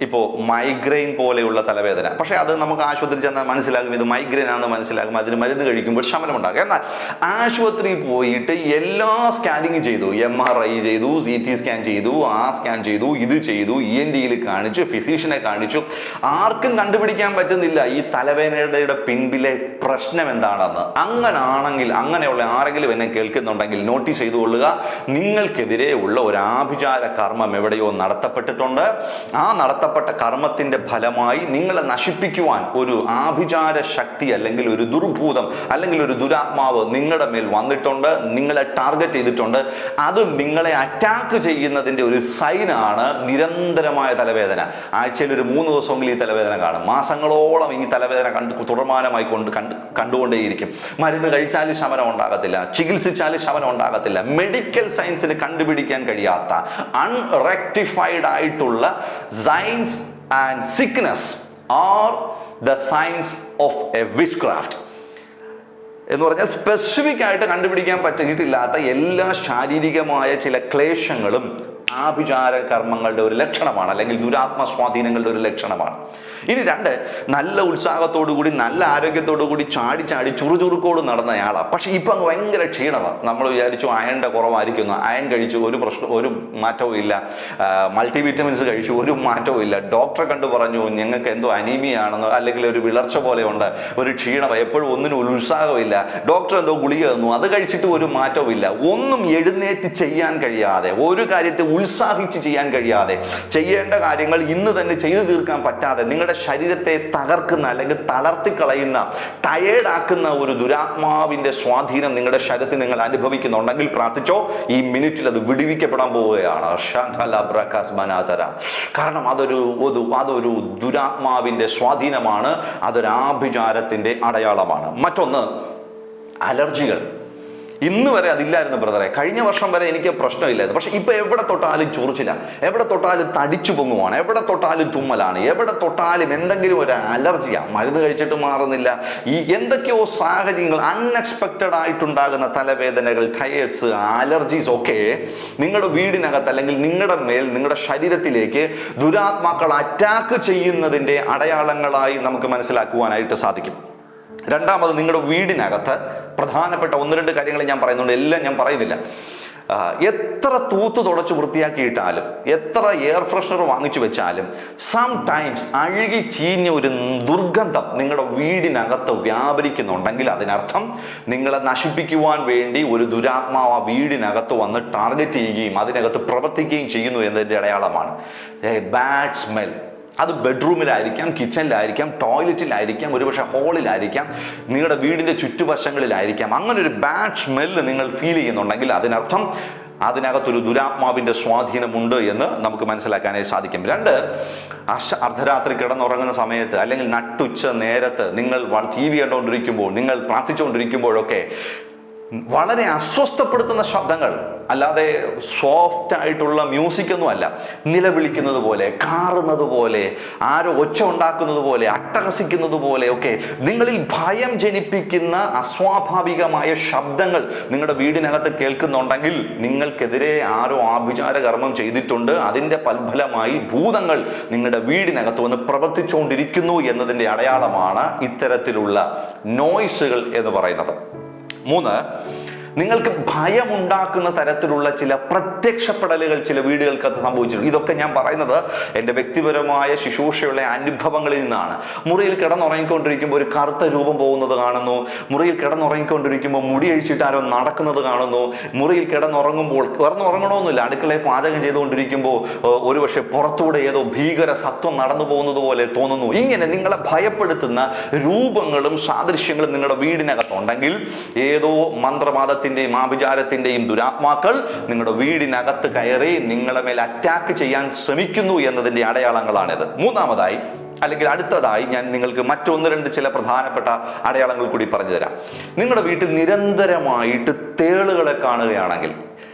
ഇപ്പോൾ മൈഗ്രെയിൻ പോലെയുള്ള തലവേദന. പക്ഷേ അത് നമുക്ക് ആശുപത്രി ചെന്നാൽ മനസ്സിലാകും ഇത് മൈഗ്രെയിൻ ആണെന്ന് മനസ്സിലാകും. അതിന് മരുന്ന് കഴിക്കുമ്പോൾ ശമനമുണ്ടാകും. എന്നാൽ ആശുപത്രിയിൽ പോയിട്ട് എല്ലാ സ്കാനിങ്ങും ചെയ്തു, MRI ചെയ്തു, CT സ്കാൻ ചെയ്തു, ആ സ്കാൻ ചെയ്തു, ഇത് ചെയ്തു, ENTയിൽ കാണിച്ചു, ഫിസിഷ്യനെ കാണിച്ചു, ആർക്കും കണ്ടുപിടിക്കാൻ പറ്റുന്നില്ല ഈ തലവേദനയുടെ പിൻപിലെ പ്രശ്നം എന്താണെന്ന്. അങ്ങനെയുള്ള ആരെങ്കിലും എന്നെ കേൾക്കുന്നുണ്ടെങ്കിൽ നോട്ടീസ് ചെയ്തുകൊള്ളുക. നിങ്ങൾക്കെതിരെ ഉള്ള ഒരു ആഭിചാര കർമ്മം എവിടെയോ നടത്തപ്പെട്ടിട്ടുണ്ട്. ആ നടത്തപ്പെട്ട കർമ്മത്തിന്റെ ഫലമായി നിങ്ങളെ നശിപ്പിക്കുവാൻ ഒരു ആഭിചാര ശക്തി, അല്ലെങ്കിൽ ഒരു ദുർഭൂതം, അല്ലെങ്കിൽ ഒരു ദുരാത്മാവ് നിങ്ങളുടെ മേൽ വന്നിട്ടുണ്ട്, നിങ്ങളെ ടാർഗറ്റ് ചെയ്തിട്ടുണ്ട്. അത് നിങ്ങളെ അറ്റാക്ക് ചെയ്യുന്നതിന്റെ ഒരു സൈനാണ് നിരന്തരമായ തലവേദന. ആഴ്ചയിൽ ഒരു 3 ദിവസമെങ്കിലും ഈ തലവേദന കാണും. മാസങ്ങളോളം ഈ തലവേദന കണ്ടുകൊണ്ടേയിരിക്കും. മരുന്ന് കഴിച്ചാലും ശമനം ഉണ്ടാകത്തില്ല, ചികിത്സിച്ചാലും ശമനം ഉണ്ടാകത്തില്ല. മെഡിക്കൽ സയൻസിന് കണ്ടുപിടിക്കാൻ കഴിയാത്ത അൺറെക്ടിഫൈഡ് ആയിട്ടുള്ള science and sickness are the science of a witchcraft എന്ന് പറഞ്ഞാൽ സ്പെസിഫിക് ആയിട്ട് കണ്ടുപിടിക്കാൻ പറ്റിയിട്ടില്ലാത്ത എല്ലാ ശാരീരികമായ ചില ക്ലേശങ്ങളും ആഭിചാര കർമ്മങ്ങളുടെ ഒരു ലക്ഷണമാണ്, അല്ലെങ്കിൽ ദുരാത്മ സ്വാധീനങ്ങളുടെ ഒരു ലക്ഷണമാണ്. ഇനി 2, നല്ല ഉത്സാഹത്തോടു കൂടി നല്ല ആരോഗ്യത്തോടു കൂടി ചാടി ചാടി ചുറുചുറുക്കോട് നടന്നയാളാണ്. പക്ഷെ ഇപ്പം അങ്ങ് ഭയങ്കര ക്ഷീണമാണ്. നമ്മൾ വിചാരിച്ചു അയണിൻ്റെ കുറവായിരിക്കുന്നു, അയൺ കഴിച്ചു ഒരു മാറ്റവും ഇല്ല, മൾട്ടി വിറ്റമിൻസ് കഴിച്ചു ഒരു മാറ്റവും ഇല്ല, ഡോക്ടറെ കണ്ടു പറഞ്ഞു ഞങ്ങൾക്ക് എന്തോ അനീമിയാണെന്നോ അല്ലെങ്കിൽ ഒരു വിളർച്ച പോലെയുണ്ട്, ഒരു ക്ഷീണം, എപ്പോഴും ഒന്നിനും ഒരു ഉത്സാഹമില്ല, ഡോക്ടർ എന്തോ ഗുളിക തന്നു അത് കഴിച്ചിട്ട് ഒരു മാറ്റവും ഇല്ല. ഒന്നും എഴുന്നേറ്റ് ചെയ്യാൻ കഴിയാതെ, ഒരു കാര്യത്തെ ഉത്സാഹിച്ച് ചെയ്യാൻ കഴിയാതെ, ചെയ്യേണ്ട കാര്യങ്ങൾ ഇന്ന് തന്നെ ചെയ്തു തീർക്കാൻ പറ്റാതെ നിങ്ങളുടെ ശരീരത്തെ തകർക്കുന്ന അല്ലെങ്കിൽ തളർത്തിക്കളയുന്ന ടയേർഡാക്കുന്ന ഒരു ദുരാത്മാവിന്റെ സ്വാധീനം നിങ്ങളുടെ ശരീരത്തിൽ നിങ്ങൾ അനുഭവിക്കുന്നുണ്ടെങ്കിൽ പ്രാർത്ഥിച്ചോ, ഈ മിനിറ്റിൽ അത് വിടുവിക്കപ്പെടാൻ പോവുകയാണ്. കാരണം അതൊരു ദുരാത്മാവിന്റെ സ്വാധീനമാണ്, അതൊരു ആഭിചാരത്തിന്റെ അടയാളമാണ്. മറ്റൊന്ന്, അലർജികൾ. ഇന്ന് വരെ അതില്ലായിരുന്നു ബ്രദറെ. കഴിഞ്ഞ വർഷം വരെ എനിക്ക് പ്രശ്നമില്ലായിരുന്നു. പക്ഷെ ഇപ്പൊ എവിടെ തൊട്ടാലും ചൊറിച്ചില്ല, എവിടെ തൊട്ടാലും തടിച്ചു പൊങ്ങുവാണ്, എവിടെ തൊട്ടാലും തുമ്മലാണ്, എവിടെ തൊട്ടാലും എന്തെങ്കിലും ഒരു അലർജിയാണ്. മരുന്ന് കഴിച്ചിട്ട് മാറുന്നില്ല. ഈ എന്തൊക്കെയോ സാഹചര്യങ്ങൾ, അൺഎക്സ്പെക്റ്റഡ് ആയിട്ടുണ്ടാകുന്ന തലവേദനകൾ, ടയേർഡ്സ്, അലർജീസ് ഒക്കെ നിങ്ങളുടെ വീടിനകത്ത് അല്ലെങ്കിൽ നിങ്ങളുടെ ശരീരത്തിലേക്ക് ദുരാത്മാക്കൾ അറ്റാക്ക് ചെയ്യുന്നതിൻ്റെ അടയാളങ്ങളായി നമുക്ക് മനസ്സിലാക്കുവാനായിട്ട് സാധിക്കും. രണ്ടാമത്, നിങ്ങളുടെ വീടിനകത്ത് പ്രധാനപ്പെട്ട 1-2 കാര്യങ്ങൾ ഞാൻ പറയുന്നുണ്ട്, എല്ലാം ഞാൻ പറയുന്നില്ല. എത്ര തൂത്ത് തുടച്ച് വൃത്തിയാക്കിയിട്ടാലും, എത്ര എയർ ഫ്രഷ്നർ വാങ്ങിച്ചു വെച്ചാലും സം ടൈംസ് അഴുകി ചീഞ്ഞ ഒരു ദുർഗന്ധം നിങ്ങളുടെ വീടിനകത്ത് വ്യാപരിക്കുന്നുണ്ടെങ്കിൽ അതിനർത്ഥം നിങ്ങളെ നശിപ്പിക്കുവാൻ വേണ്ടി ഒരു ദുരാത്മാവ് ആ വീടിനകത്ത് വന്ന് ടാർഗറ്റ് ചെയ്യുകയും അതിനകത്ത് പ്രവർത്തിക്കുകയും ചെയ്യുന്നു എന്നതിൻ്റെ അടയാളമാണ്. Bad smell. അത് ബെഡ്റൂമിലായിരിക്കാം, കിച്ചണിലായിരിക്കാം, ടോയ്ലറ്റിലായിരിക്കാം, ഒരുപക്ഷെ ഹോളിലായിരിക്കാം, നിങ്ങളുടെ വീടിൻ്റെ ചുറ്റുവശങ്ങളിലായിരിക്കാം. അങ്ങനെ ഒരു ബാഡ് സ്മെല്ല് നിങ്ങൾ ഫീൽ ചെയ്യുന്നുണ്ടെങ്കിൽ അതിനർത്ഥം അതിനകത്തൊരു ദുരാത്മാവിൻ്റെ സ്വാധീനമുണ്ട് എന്ന് നമുക്ക് മനസ്സിലാക്കാനായി സാധിക്കും. 2, അർദ്ധരാത്രി കിടന്നുറങ്ങുന്ന സമയത്ത് അല്ലെങ്കിൽ നട്ടുച്ച നേരത്ത് നിങ്ങൾ TV കണ്ടുകൊണ്ടിരിക്കുമ്പോൾ, നിങ്ങൾ പ്രാർത്ഥിച്ചുകൊണ്ടിരിക്കുമ്പോഴൊക്കെ വളരെ അസ്വസ്ഥപ്പെടുത്തുന്ന ശബ്ദങ്ങൾ, അല്ലാതെ സോഫ്റ്റ് ആയിട്ടുള്ള മ്യൂസിക്കൊന്നും അല്ല, നിലവിളിക്കുന്നത് പോലെ, കാറുന്നത് പോലെ, ആരോ ഒച്ച ഉണ്ടാക്കുന്നത് പോലെ, അട്ടഹസിക്കുന്നത് പോലെ ഒക്കെ നിങ്ങളിൽ ഭയം ജനിപ്പിക്കുന്ന അസ്വാഭാവികമായ ശബ്ദങ്ങൾ നിങ്ങളുടെ വീടിനകത്ത് കേൾക്കുന്നുണ്ടെങ്കിൽ നിങ്ങൾക്കെതിരെ ആരോ ആഭിചാര കർമ്മം ചെയ്തിട്ടുണ്ട്. അതിൻ്റെ ഫലമായി ഭൂതങ്ങൾ നിങ്ങളുടെ വീടിനകത്ത് വന്ന് പ്രവർത്തിച്ചുകൊണ്ടിരിക്കുന്നു എന്നതിൻ്റെ അടയാളമാണ് ഇത്തരത്തിലുള്ള നോയ്സുകൾ എന്ന് പറയുന്നത്. 3, നിങ്ങൾക്ക് ഭയമുണ്ടാക്കുന്ന തരത്തിലുള്ള ചില പ്രത്യക്ഷപ്പെടലുകൾ ചില വീടുകൾക്കകത്ത് സംഭവിച്ചിട്ടുണ്ട്. ഇതൊക്കെ ഞാൻ പറയുന്നത് എൻ്റെ വ്യക്തിപരമായ ശുശ്രൂഷയുള്ള അനുഭവങ്ങളിൽ നിന്നാണ്. മുറിയിൽ കിടന്നുറങ്ങിക്കൊണ്ടിരിക്കുമ്പോൾ ഒരു കറുത്ത രൂപം പോകുന്നത് കാണുന്നു, മുറിയിൽ കിടന്നുറങ്ങിക്കൊണ്ടിരിക്കുമ്പോൾ മുടി അഴിച്ചിട്ട് ആരോ നടക്കുന്നത് കാണുന്നു, മുറിയിൽ കിടന്നുറങ്ങണമെന്നില്ല, അടുക്കളയിൽ പാചകം ചെയ്തുകൊണ്ടിരിക്കുമ്പോൾ ഒരുപക്ഷെ പുറത്തൂടെ ഏതോ ഭീകര സത്വം നടന്നു പോകുന്നത് പോലെ തോന്നുന്നു. ഇങ്ങനെ നിങ്ങളെ ഭയപ്പെടുത്തുന്ന രൂപങ്ങളും സാദൃശ്യങ്ങളും നിങ്ങളുടെ വീടിനകത്തുണ്ടെങ്കിൽ ഏതോ മന്ത്രവാദ ആഭിചാരത്തിന്റെയും ദുരാത്മാക്കൾ നിങ്ങളുടെ വീടിനകത്ത് കയറി നിങ്ങളെ മേൽ അറ്റാക്ക് ചെയ്യാൻ ശ്രമിക്കുന്നു എന്നതിന്റെ അടയാളങ്ങളാണിത്. 3-മതായി അല്ലെങ്കിൽ അടുത്തതായി ഞാൻ നിങ്ങൾക്ക് മറ്റൊന്ന് ചില പ്രധാനപ്പെട്ട അടയാളങ്ങൾ കൂടി പറഞ്ഞു തരാം. നിങ്ങളുടെ വീട്ടിൽ നിരന്തരമായിട്ട് തേളുകളെ കാണുകയാണെങ്കിൽ,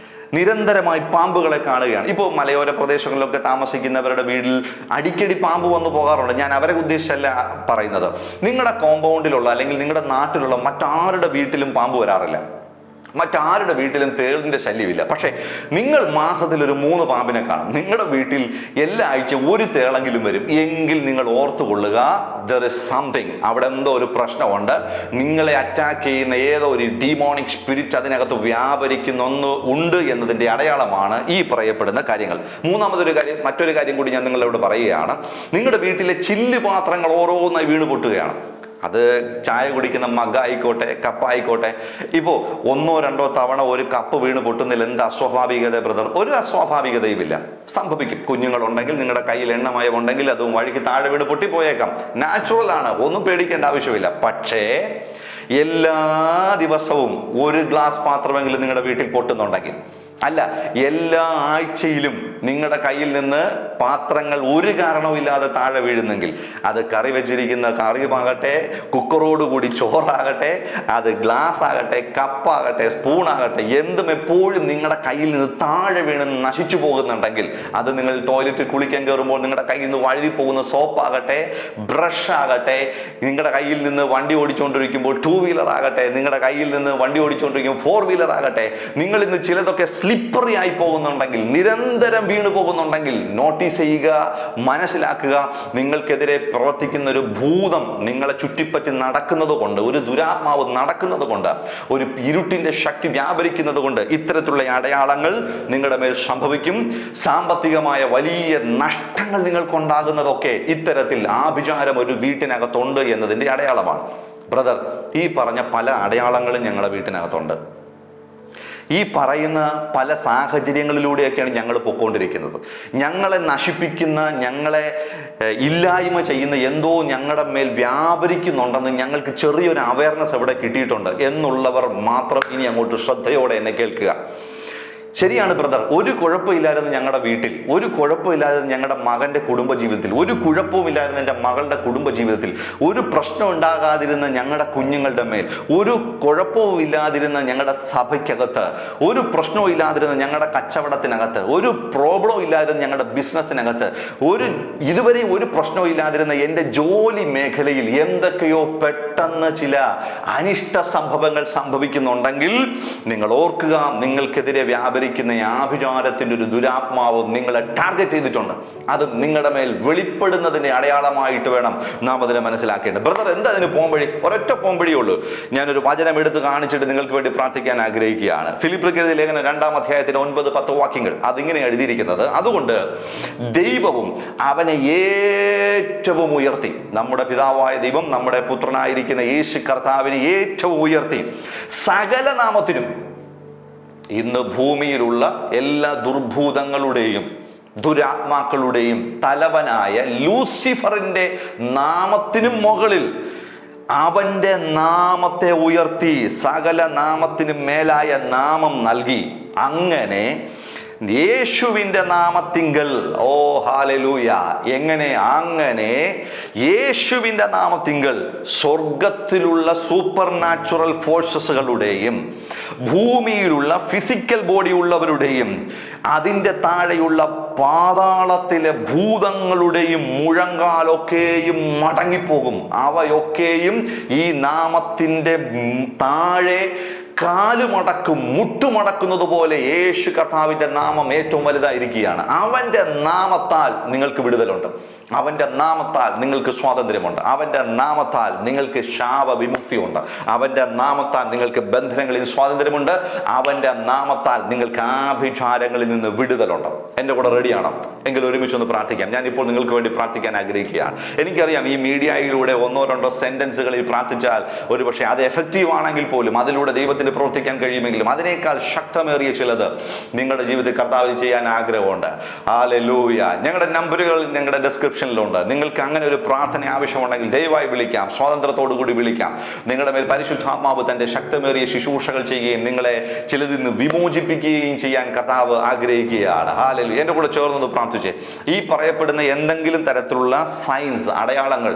നിരന്തരമായി പാമ്പുകളെ കാണുകയാണ്. ഇപ്പോൾ മലയോര പ്രദേശങ്ങളിലൊക്കെ താമസിക്കുന്നവരുടെ വീട്ടിൽ അടിക്കടി പാമ്പ് വന്നു പോകാറുണ്ട്. ഞാൻ അവരെ ഉദ്ദേശിച്ചല്ല പറയുന്നത്. നിങ്ങളുടെ കോമ്പൗണ്ടിലുള്ള അല്ലെങ്കിൽ നിങ്ങളുടെ നാട്ടിലുള്ള മറ്റാരുടെ വീട്ടിലും പാമ്പ് വരാറില്ല, മറ്റാരുടെ വീട്ടിലും തേളിൻ്റെ ശല്യമില്ല. പക്ഷേ നിങ്ങൾ മാസത്തിൽ ഒരു 3 പാമ്പിനെ കാണും. നിങ്ങളുടെ വീട്ടിൽ എല്ലാ ആഴ്ച ഒരു തേളെങ്കിലും വരും എങ്കിൽ നിങ്ങൾ ഓർത്തുകൊള്ളുക, ദർ ഇസ് സംതിങ്, അവിടെ എന്തോ ഒരു പ്രശ്നമുണ്ട്. നിങ്ങളെ അറ്റാക്ക് ചെയ്യുന്ന ഏതോ ഒരു ഡീമോണിക് സ്പിരിറ്റ് അതിനകത്ത് വ്യാപരിക്കുന്നൊന്ന് ഉണ്ട് എന്നതിൻ്റെ അടയാളമാണ് ഈ പറയപ്പെടുന്ന കാര്യങ്ങൾ. മറ്റൊരു കാര്യം കൂടി ഞാൻ നിങ്ങളോട് പറയുകയാണ്. നിങ്ങളുടെ വീട്ടിലെ ചില്ല് പാത്രങ്ങൾ ഓരോന്നായി വീണ് പൊട്ടുകയാണ്. അത് ചായ കുടിക്കുന്ന മഗ്ഗായിക്കോട്ടെ, കപ്പായിക്കോട്ടെ. ഇപ്പോൾ 1-2 തവണ ഒരു കപ്പ് വീണ് പൊട്ടുന്നില്ല, എന്ത് അസ്വാഭാവികത ബ്രദർ? ഒരു അസ്വാഭാവികതയുമില്ല, സംഭവിക്കും. കുഞ്ഞുങ്ങളുണ്ടെങ്കിൽ, നിങ്ങളുടെ കയ്യിൽ എണ്ണമയമുണ്ടെങ്കിൽ അതും വഴിക്ക് താഴെ വീണ് പൊട്ടിപ്പോയേക്കാം. നാച്ചുറൽ ആണ്, ഒന്നും പേടിക്കേണ്ട ആവശ്യമില്ല. പക്ഷേ എല്ലാ ദിവസവും ഒരു ഗ്ലാസ് പാത്രമെങ്കിലും നിങ്ങളുടെ വീട്ടിൽ പൊട്ടുന്നുണ്ടെങ്കിൽ, അല്ല എല്ലാ ആഴ്ചയിലും നിങ്ങളുടെ കയ്യിൽ നിന്ന് പാത്രങ്ങൾ ഒരു കാരണവുമില്ലാതെ താഴെ വീഴുന്നെങ്കിൽ, അത് കറി വെച്ചിരിക്കുന്ന കറിയുമാകട്ടെ, കുക്കറോടുകൂടി ചോറാകട്ടെ, അത് ഗ്ലാസ് ആകട്ടെ, കപ്പാകട്ടെ, സ്പൂണാകട്ടെ, എന്തും എപ്പോഴും നിങ്ങളുടെ കയ്യിൽ നിന്ന് താഴെ വീണ് നശിച്ചു പോകുന്നുണ്ടെങ്കിൽ, അത് നിങ്ങൾ ടോയ്ലറ്റിൽ കുളിക്കാൻ കയറുമ്പോൾ നിങ്ങളുടെ കയ്യിൽ നിന്ന് വഴുതി പോകുന്ന സോപ്പാകട്ടെ, ബ്രഷ് ആകട്ടെ, നിങ്ങളുടെ കയ്യിൽ നിന്ന് വണ്ടി ഓടിച്ചുകൊണ്ടിരിക്കുമ്പോൾ 2 വീലർ ആകട്ടെ, നിങ്ങളുടെ കയ്യിൽ നിന്ന് വണ്ടി ഓടിച്ചുകൊണ്ടിരിക്കുമ്പോൾ 4 വീലർ ആകട്ടെ, നിങ്ങൾ ഇന്ന് ചിലതൊക്കെ സ്ലിപ്പറി ആയി പോകുന്നുണ്ടെങ്കിൽ, നിരന്തരം വീണു പോകുന്നുണ്ടെങ്കിൽ നോട്ടീസ് ചെയ്യുക, മനസ്സിലാക്കുക. നിങ്ങൾക്കെതിരെ പ്രവർത്തിക്കുന്ന ഒരു ഭൂതം നിങ്ങളെ ചുറ്റിപ്പറ്റി നടക്കുന്നത് കൊണ്ട്, ഒരു ദുരാത്മാവ് നടക്കുന്നത് കൊണ്ട്, ഒരു ഇരുട്ടിന്റെ ശക്തി വ്യാപരിക്കുന്നത് കൊണ്ട് ഇത്തരത്തിലുള്ള അടയാളങ്ങൾ നിങ്ങളുടെ മേൽ സംഭവിക്കും. സാമ്പത്തികമായ വലിയ നഷ്ടങ്ങൾ നിങ്ങൾക്കുണ്ടാകുന്നതൊക്കെ ഇത്തരത്തിൽ ആഭിചാരം ഒരു വീട്ടിനകത്തുണ്ട് എന്നതിൻ്റെ അടയാളമാണ്. ബ്രദർ, ഈ പറഞ്ഞ പല അടയാളങ്ങളും ഞങ്ങളുടെ വീട്ടിനകത്തുണ്ട്. ഈ പറയുന്ന പല സാഹചര്യങ്ങളിലൂടെയൊക്കെയാണ് ഞങ്ങൾ പൊയ്ക്കൊണ്ടിരിക്കുന്നത്. ഞങ്ങളെ നശിപ്പിക്കുന്ന, ഞങ്ങളെ ഇല്ലായ്മ ചെയ്യുന്ന എന്തോ ഞങ്ങളുടെ മേൽ വ്യാപരിക്കുന്നുണ്ടെന്ന് ഞങ്ങൾക്ക് ചെറിയൊരു അവയർനെസ് എവിടെ കിട്ടിയിട്ടുണ്ട് എന്നുള്ളവർ മാത്രം ഇനി അങ്ങോട്ട് ശ്രദ്ധയോടെ എന്നെ കേൾക്കുക. ശരിയാണ് ബ്രദർ, ഒരു കുഴപ്പമില്ലായിരുന്നു ഞങ്ങളുടെ വീട്ടിൽ, ഒരു കുഴപ്പമില്ലായിരുന്നു ഞങ്ങളുടെ മകൻ്റെ കുടുംബജീവിതത്തിൽ, ഒരു കുഴപ്പവുമില്ലായിരുന്നു എൻ്റെ മകളുടെ കുടുംബജീവിതത്തിൽ, ഒരു പ്രശ്നം ഉണ്ടാകാതിരുന്ന ഞങ്ങളുടെ കുഞ്ഞുങ്ങളുടെ മേൽ, ഒരു കുഴപ്പവും ഇല്ലാതിരുന്ന ഞങ്ങളുടെ സഭയ്ക്കകത്ത്, ഒരു പ്രശ്നവും ഇല്ലാതിരുന്ന ഞങ്ങളുടെ കച്ചവടത്തിനകത്ത്, ഒരു പ്രോബ്ലം ഇല്ലാതിരുന്ന ഞങ്ങളുടെ ബിസിനസ്സിനകത്ത്, ഇതുവരെ ഒരു പ്രശ്നവും ഇല്ലാതിരുന്ന എൻ്റെ ജോലി മേഖലയിൽ എന്തൊക്കെയോ പെട്ടെന്ന് ചില അനിഷ്ട സംഭവങ്ങൾ സംഭവിക്കുന്നുണ്ടെങ്കിൽ നിങ്ങൾ ഓർക്കുക, നിങ്ങൾക്കെതിരെ വ്യാപരിക്കുന്ന ആഭിചാരത്തിന്റെ ഒരു ദുരാത്മാവ് നിങ്ങളെ ടാർഗറ്റ് ചെയ്തിട്ടുണ്ട്. അത് നിങ്ങളുടെ മേൽ വെളിപ്പെടുന്നതിന്റെ അടയാളമായിട്ട് വേണം നാം അതിനെ മനസ്സിലാക്കേണ്ടത്. ബ്രദർ, എന്താ അതിന് പോംവഴി? ഒരൊറ്റ പോംവഴിയേ ഉള്ളൂ. ഞാനൊരു വചനം എടുത്ത് കാണിച്ചിട്ട് നിങ്ങൾക്ക് വേണ്ടി പ്രാർത്ഥിക്കാൻ ആഗ്രഹിക്കുകയാണ്. ഫിലിപ്പിയർക്ക് എഴുതിയ ലേഖനം 2-ാം അധ്യായത്തിന് 9-10 വാക്യങ്ങൾ. അതിങ്ങനെ എഴുതിയിരിക്കുന്നത്: അതുകൊണ്ട് ദൈവവും അവനെ ഏറ്റവും ഉയർത്തി, നമ്മുടെ പിതാവായ ദൈവം നമ്മുടെ പുത്രനായിരിക്കുന്ന യേശു കർത്താവിനെ ഏറ്റവും ഉയർത്തി സകല നാമത്തിനും ഇന്ന് ഭൂമിയിലുള്ള എല്ലാ ദുർഭൂതങ്ങളുടെയും ദുരാത്മാക്കളുടെയും തലവനായ ലൂസിഫറിന്റെ നാമത്തിനും മുകളിൽ അവന്റെ നാമത്തെ ഉയർത്തി സകല നാമത്തിനും മേലായ നാമം നൽകി. അങ്ങനെ യേശുവിൻ്റെ നാമത്തിങ്കൽ, ഓ ഹല്ലേലൂയ, എങ്ങനെ? അങ്ങനെ യേശുവിൻ്റെ നാമത്തിങ്കൽ സ്വർഗത്തിലുള്ള സൂപ്പർ നാച്ചുറൽ ഫോഴ്സസുകളുടെയും ഭൂമിയിലുള്ള ഫിസിക്കൽ ബോഡി ഉള്ളവരുടെയും അതിൻ്റെ താഴെയുള്ള പാതാളത്തിലെ ഭൂതങ്ങളുടെയും മുഴങ്കാലൊക്കെയും മടങ്ങിപ്പോകും. അവയൊക്കെയും ഈ നാമത്തിൻ്റെ താഴെ കാലുമടക്കും, മുട്ടുമടക്കുന്നത് പോലെ യേശു കർത്താവിൻ്റെ നാമം ഏറ്റവും വലുതായിരിക്കുകയാണ്. അവൻ്റെ നാമത്താൽ നിങ്ങൾക്ക് വിടുതലുണ്ട്, അവൻ്റെ നാമത്താൽ നിങ്ങൾക്ക് സ്വാതന്ത്ര്യമുണ്ട്, അവൻ്റെ നാമത്താൽ നിങ്ങൾക്ക് ശാപവിമുക്തിയുണ്ട്, അവൻ്റെ നാമത്താൽ നിങ്ങൾക്ക് ബന്ധനങ്ങളിൽ സ്വാതന്ത്ര്യമുണ്ട്, അവൻ്റെ നാമത്താൽ നിങ്ങൾക്ക് ആഭിചാരങ്ങളിൽ നിന്ന് വിടുതലുണ്ട്. എൻ്റെ കൂടെ റെഡിയാണോ? എങ്കിൽ ഒരുമിച്ചൊന്ന് പ്രാർത്ഥിക്കാം. ഞാനിപ്പോൾ നിങ്ങൾക്ക് വേണ്ടി പ്രാർത്ഥിക്കാൻ ആഗ്രഹിക്കുകയാണ്. എനിക്കറിയാം ഈ മീഡിയയിലൂടെ 1-2 സെന്റൻസുകളിൽ പ്രാർത്ഥിച്ചാൽ ഒരുപക്ഷെ അത് എഫക്റ്റീവ് ആണെങ്കിൽ പോലും, അതിലൂടെ ദൈവത്തിന് പ്രവർത്തിക്കാൻ കഴിയുമെങ്കിലും അതിനേക്കാൾ ശക്തമേറിയ ചിലത് നിങ്ങളുടെ ജീവിതത്തിൽ കർത്താവ് ചെയ്യാൻ ആഗ്രഹമുണ്ട്. ഹല്ലേലൂയ. ഞങ്ങളുടെ നമ്പറുകൾ ഞങ്ങളുടെ ഡിസ്ക്രിപ്ഷനിലുണ്ട്. നിങ്ങൾക്ക് അങ്ങനെ ഒരു പ്രാർത്ഥന ആവശ്യമുണ്ടെങ്കിൽ ദയവായി വിളിക്കാം, സ്വാതന്ത്ര്യത്തോടു കൂടി വിളിക്കാം. നിങ്ങളുടെ മേൽ പരിശുദ്ധാത്മാവ് തന്റെ ശക്തമേറിയ ശുശ്രൂഷകൾ ചെയ്യുകയും നിങ്ങളെ ചിലതിൽ നിന്ന് വിമോചിപ്പിക്കുകയും ചെയ്യാൻ കർത്താവ് ആഗ്രഹിക്കുകയാണ്. ഹല്ലേലൂയ. എൻ്റെ കൂടെ ചേർന്നത് പ്രാർത്ഥിച്ചേ. ഈ പറയപ്പെടുന്ന എന്തെങ്കിലും തരത്തിലുള്ള സൈൻസ്, അടയാളങ്ങൾ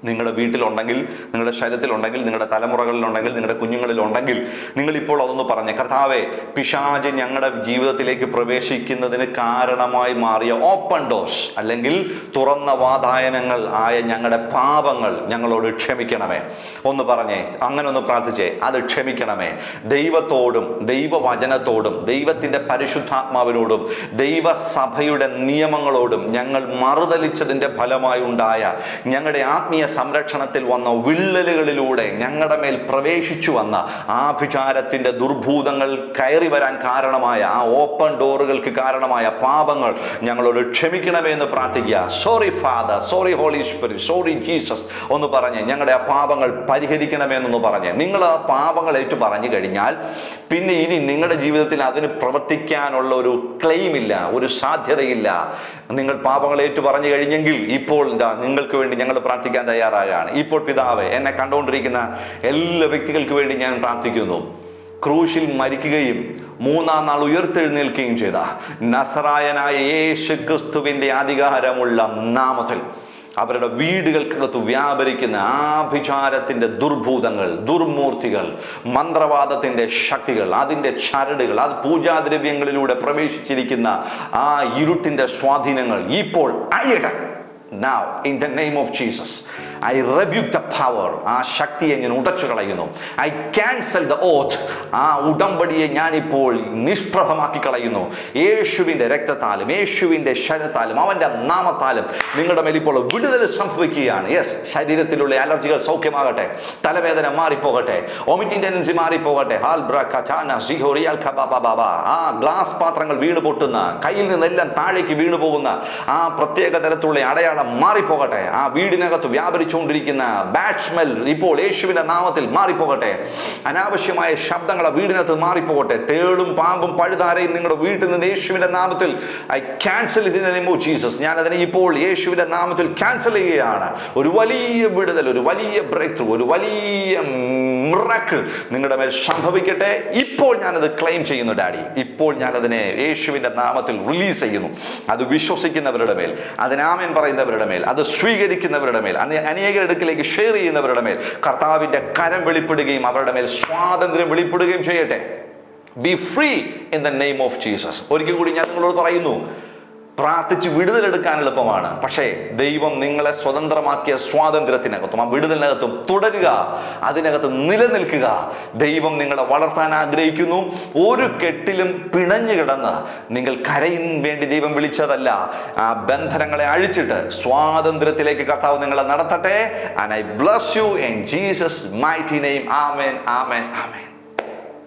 നിങ്ങളുടെ വീട്ടിലുണ്ടെങ്കിൽ, നിങ്ങളുടെ ശരീരത്തിലുണ്ടെങ്കിൽ, നിങ്ങളുടെ തലമുറകളിലുണ്ടെങ്കിൽ, നിങ്ങളുടെ കുഞ്ഞുങ്ങളിലുണ്ടെങ്കിൽ, നിങ്ങളിപ്പോൾ അതൊന്ന് പറഞ്ഞേ. കർത്താവേ, പിശാച് ഞങ്ങളുടെ ജീവിതത്തിലേക്ക് പ്രവേശിക്കുന്നതിന് കാരണമായി മാറിയ ഓപ്പൺ ഡോർസ് അല്ലെങ്കിൽ തുറന്ന വാതായനങ്ങൾ ആയ ഞങ്ങളുടെ പാപങ്ങൾ ഞങ്ങളോട് ക്ഷമിക്കണമേ. ഒന്ന് പറഞ്ഞേ, അങ്ങനെ ഒന്ന് പ്രാർത്ഥിച്ചേ. അത് ക്ഷമിക്കണമേ. ദൈവത്തോടും ദൈവവചനത്തോടും ദൈവത്തിൻ്റെ പരിശുദ്ധാത്മാവിനോടും ദൈവസഭയുടെ നിയമങ്ങളോടും ഞങ്ങൾ മറുതലിച്ചതിൻ്റെ ഫലമായി ഉണ്ടായ ഞങ്ങളുടെ ആത്മീയ സംരക്ഷണത്തിൽ വന്ന വിള്ളലുകളിലൂടെ ഞങ്ങളുടെ മേൽ പ്രവേശിച്ചു വന്ന ആഭിചാരത്തിന്റെ ദുർഭൂതങ്ങൾ കയറി വരാൻ കാരണമായ ആ ഓപ്പൺ ഡോറുകൾക്ക് കാരണമായ പാപങ്ങൾ ഞങ്ങളോട് ക്ഷമിക്കണമേ എന്ന് പ്രാർത്ഥിക്കുക. Sorry father, sorry holy spirit, sorry Jesus ഒന്ന് പറഞ്ഞ് ഞങ്ങളുടെ ആ പാപങ്ങൾ പരിഹരിക്കണമേ എന്നൊന്ന് പറഞ്ഞ് നിങ്ങൾ ആ പാപങ്ങൾ ഏറ്റു പറഞ്ഞു കഴിഞ്ഞാൽ പിന്നെ ഇനി നിങ്ങളുടെ ജീവിതത്തിൽ അതിന് പ്രവർത്തിക്കാനുള്ള ഒരു ക്ലെയിം ഇല്ല, ഒരു സാധ്യതയില്ല. നിങ്ങൾ പാപങ്ങൾ ഏറ്റു പറഞ്ഞു കഴിഞ്ഞെങ്കിൽ ഇപ്പോൾ നിങ്ങൾക്ക് വേണ്ടി ഞങ്ങൾ പ്രാർത്ഥിക്കാൻ തയ്യാറായാണ്. ഇപ്പോൾ പിതാവേ, എന്നെ കണ്ടുകൊണ്ടിരിക്കുന്ന എല്ലാ വ്യക്തികൾക്ക് വേണ്ടി ഞാൻ പ്രാർത്ഥിക്കുന്നു. ക്രൂശിൽ മരിക്കുകയും 3-ാം നാൾ ഉയർത്തെഴുന്നേൽക്കുകയും ചെയ്ത നസറായനായ യേശു ക്രിസ്തുവിൻ്റെ അധികാരമുള്ള നാമത്തിൽ അവരുടെ വീടുകൾക്കകത്ത് വ്യാപരിക്കുന്ന ആഭിചാരത്തിൻ്റെ ദുർഭൂതങ്ങൾ, ദുർമൂർത്തികൾ, മന്ത്രവാദത്തിൻ്റെ ശക്തികൾ, അതിൻ്റെ ചരടുകൾ, അത് പൂജാദ്രവ്യങ്ങളിലൂടെ പ്രവേശിച്ചിരിക്കുന്ന ആ ഇരുട്ടിൻ്റെ സ്വാധീനങ്ങൾ ഇപ്പോൾ അഴിയട്ടെ. Now, in the name of Jesus, I rebuke the power. ആ ശക്തിയെ ഞാൻ ഉടച്ചു കളയുന്നു. ഐ ക്യാൻസൽ ദ ഓത്ത്. ആ ഉടമ്പടിയെ ഞാനിപ്പോൾ നിഷ്പ്രഭമാക്കി കളയുന്നു. യേശുവിൻ്റെ രക്തത്താലും യേശുവിൻ്റെ ശരത്താലും അവൻ്റെ നാമത്താലും നിങ്ങളുടെ മേൽ ഇപ്പോൾ വിടുതൽ സംഭവിക്കുകയാണ്. യെസ്, ശരീരത്തിലുള്ള അലർജികൾ സൗഖ്യമാകട്ടെ, തലവേദന മാറിപ്പോകട്ടെ, വോമിറ്റിംഗ് ടെൻഡൻസി മാറിപ്പോകട്ടെ. ആ ഗ്ലാസ് പാത്രങ്ങൾ വീണ് പൊട്ടുന്ന, കയ്യിൽ നിന്നെല്ലാം താഴേക്ക് വീണു പോകുന്ന ആ പ്രത്യേക തരത്തിലുള്ള അടയാളം മാറിപ്പോകട്ടെ. ആ വീടിനകത്ത് വ്യാപരിച്ചുകൊണ്ടിരിക്കുന്ന ബാഡ് സ്മെൽ ഇപ്പോൾ യേശുവിൻ്റെ നാമത്തിൽ മാറിപ്പോകട്ടെ. അനാവശ്യമായ ശബ്ദങ്ങൾ വീടിനകത്ത് മാറിപ്പോകട്ടെ. തേളും പാമ്പും പഴുതാരയും നിങ്ങളുടെ വീട്ടിൽ നിന്ന് യേശുവിൻ്റെ നാമത്തിൽ I cancel in the name of Jesus. ഞാൻ അതിനെ ഇപ്പോൾ യേശുവിൻ്റെ നാമത്തിൽ ക്യാൻസൽ ചെയ്യുകയാണ്. ഒരു വലിയ വിടുതൽ, ഒരു വലിയ ബ്രേക്ക് ത്രൂ, ഒരു വലിയ മിറക്കിൾ നിങ്ങളുടെ മേൽ സംഭവിക്കട്ടെ. ഇപ്പോൾ ഞാനത് ക്ലെയിം ചെയ്യുന്നു ഡാഡി. ഇപ്പോൾ ഞാനതിനെ യേശുവിൻ്റെ നാമത്തിൽ റിലീസ് ചെയ്യുന്നു. അത് വിശ്വസിക്കുന്നവരുടെ മേൽ, അതിനാമേൻ പറയുന്നവരുടെ മേൽ, അത് സ്വീകരിക്കുന്നവരുടെ മേൽ, അനേകരുടെ അടുക്കിലേക്ക് ഷെയർ ചെയ്യുന്നവരുടെ മേൽ കർത്താവിൻ്റെ കരം വെളിപ്പെടുകയും അവരുടെ മേൽ സ്വാതന്ത്ര്യം വെളിപ്പെടുകയും ചെയ്യട്ടെ. B free in the name of Jesus. ഒരിക്കൽ കൂടി ഞാൻ നിങ്ങളോട് പറയുന്നു, പ്രാർത്ഥിച്ച് വിടുതലെടുക്കാൻ എളുപ്പമാണ്. പക്ഷേ ദൈവം നിങ്ങളെ സ്വതന്ത്രമാക്കിയ സ്വാതന്ത്ര്യത്തിനകത്തും ആ വിടുതലിനകത്തും തുടരുക, അതിനകത്ത് നിലനിൽക്കുക. ദൈവം നിങ്ങളെ വളർത്താൻ ആഗ്രഹിക്കുന്നു. ഒരു കെട്ടിലും പിണഞ്ഞു കിടന്ന് നിങ്ങൾ കരയിൻ വേണ്ടി ദൈവം വിളിച്ചതല്ല. ആ ബന്ധനങ്ങളെ അഴിച്ചിട്ട് സ്വാതന്ത്ര്യത്തിലേക്ക് കർത്താവ് നിങ്ങളെ നടത്തട്ടെ. And I bless you in Jesus mighty name. Amen, amen, amen.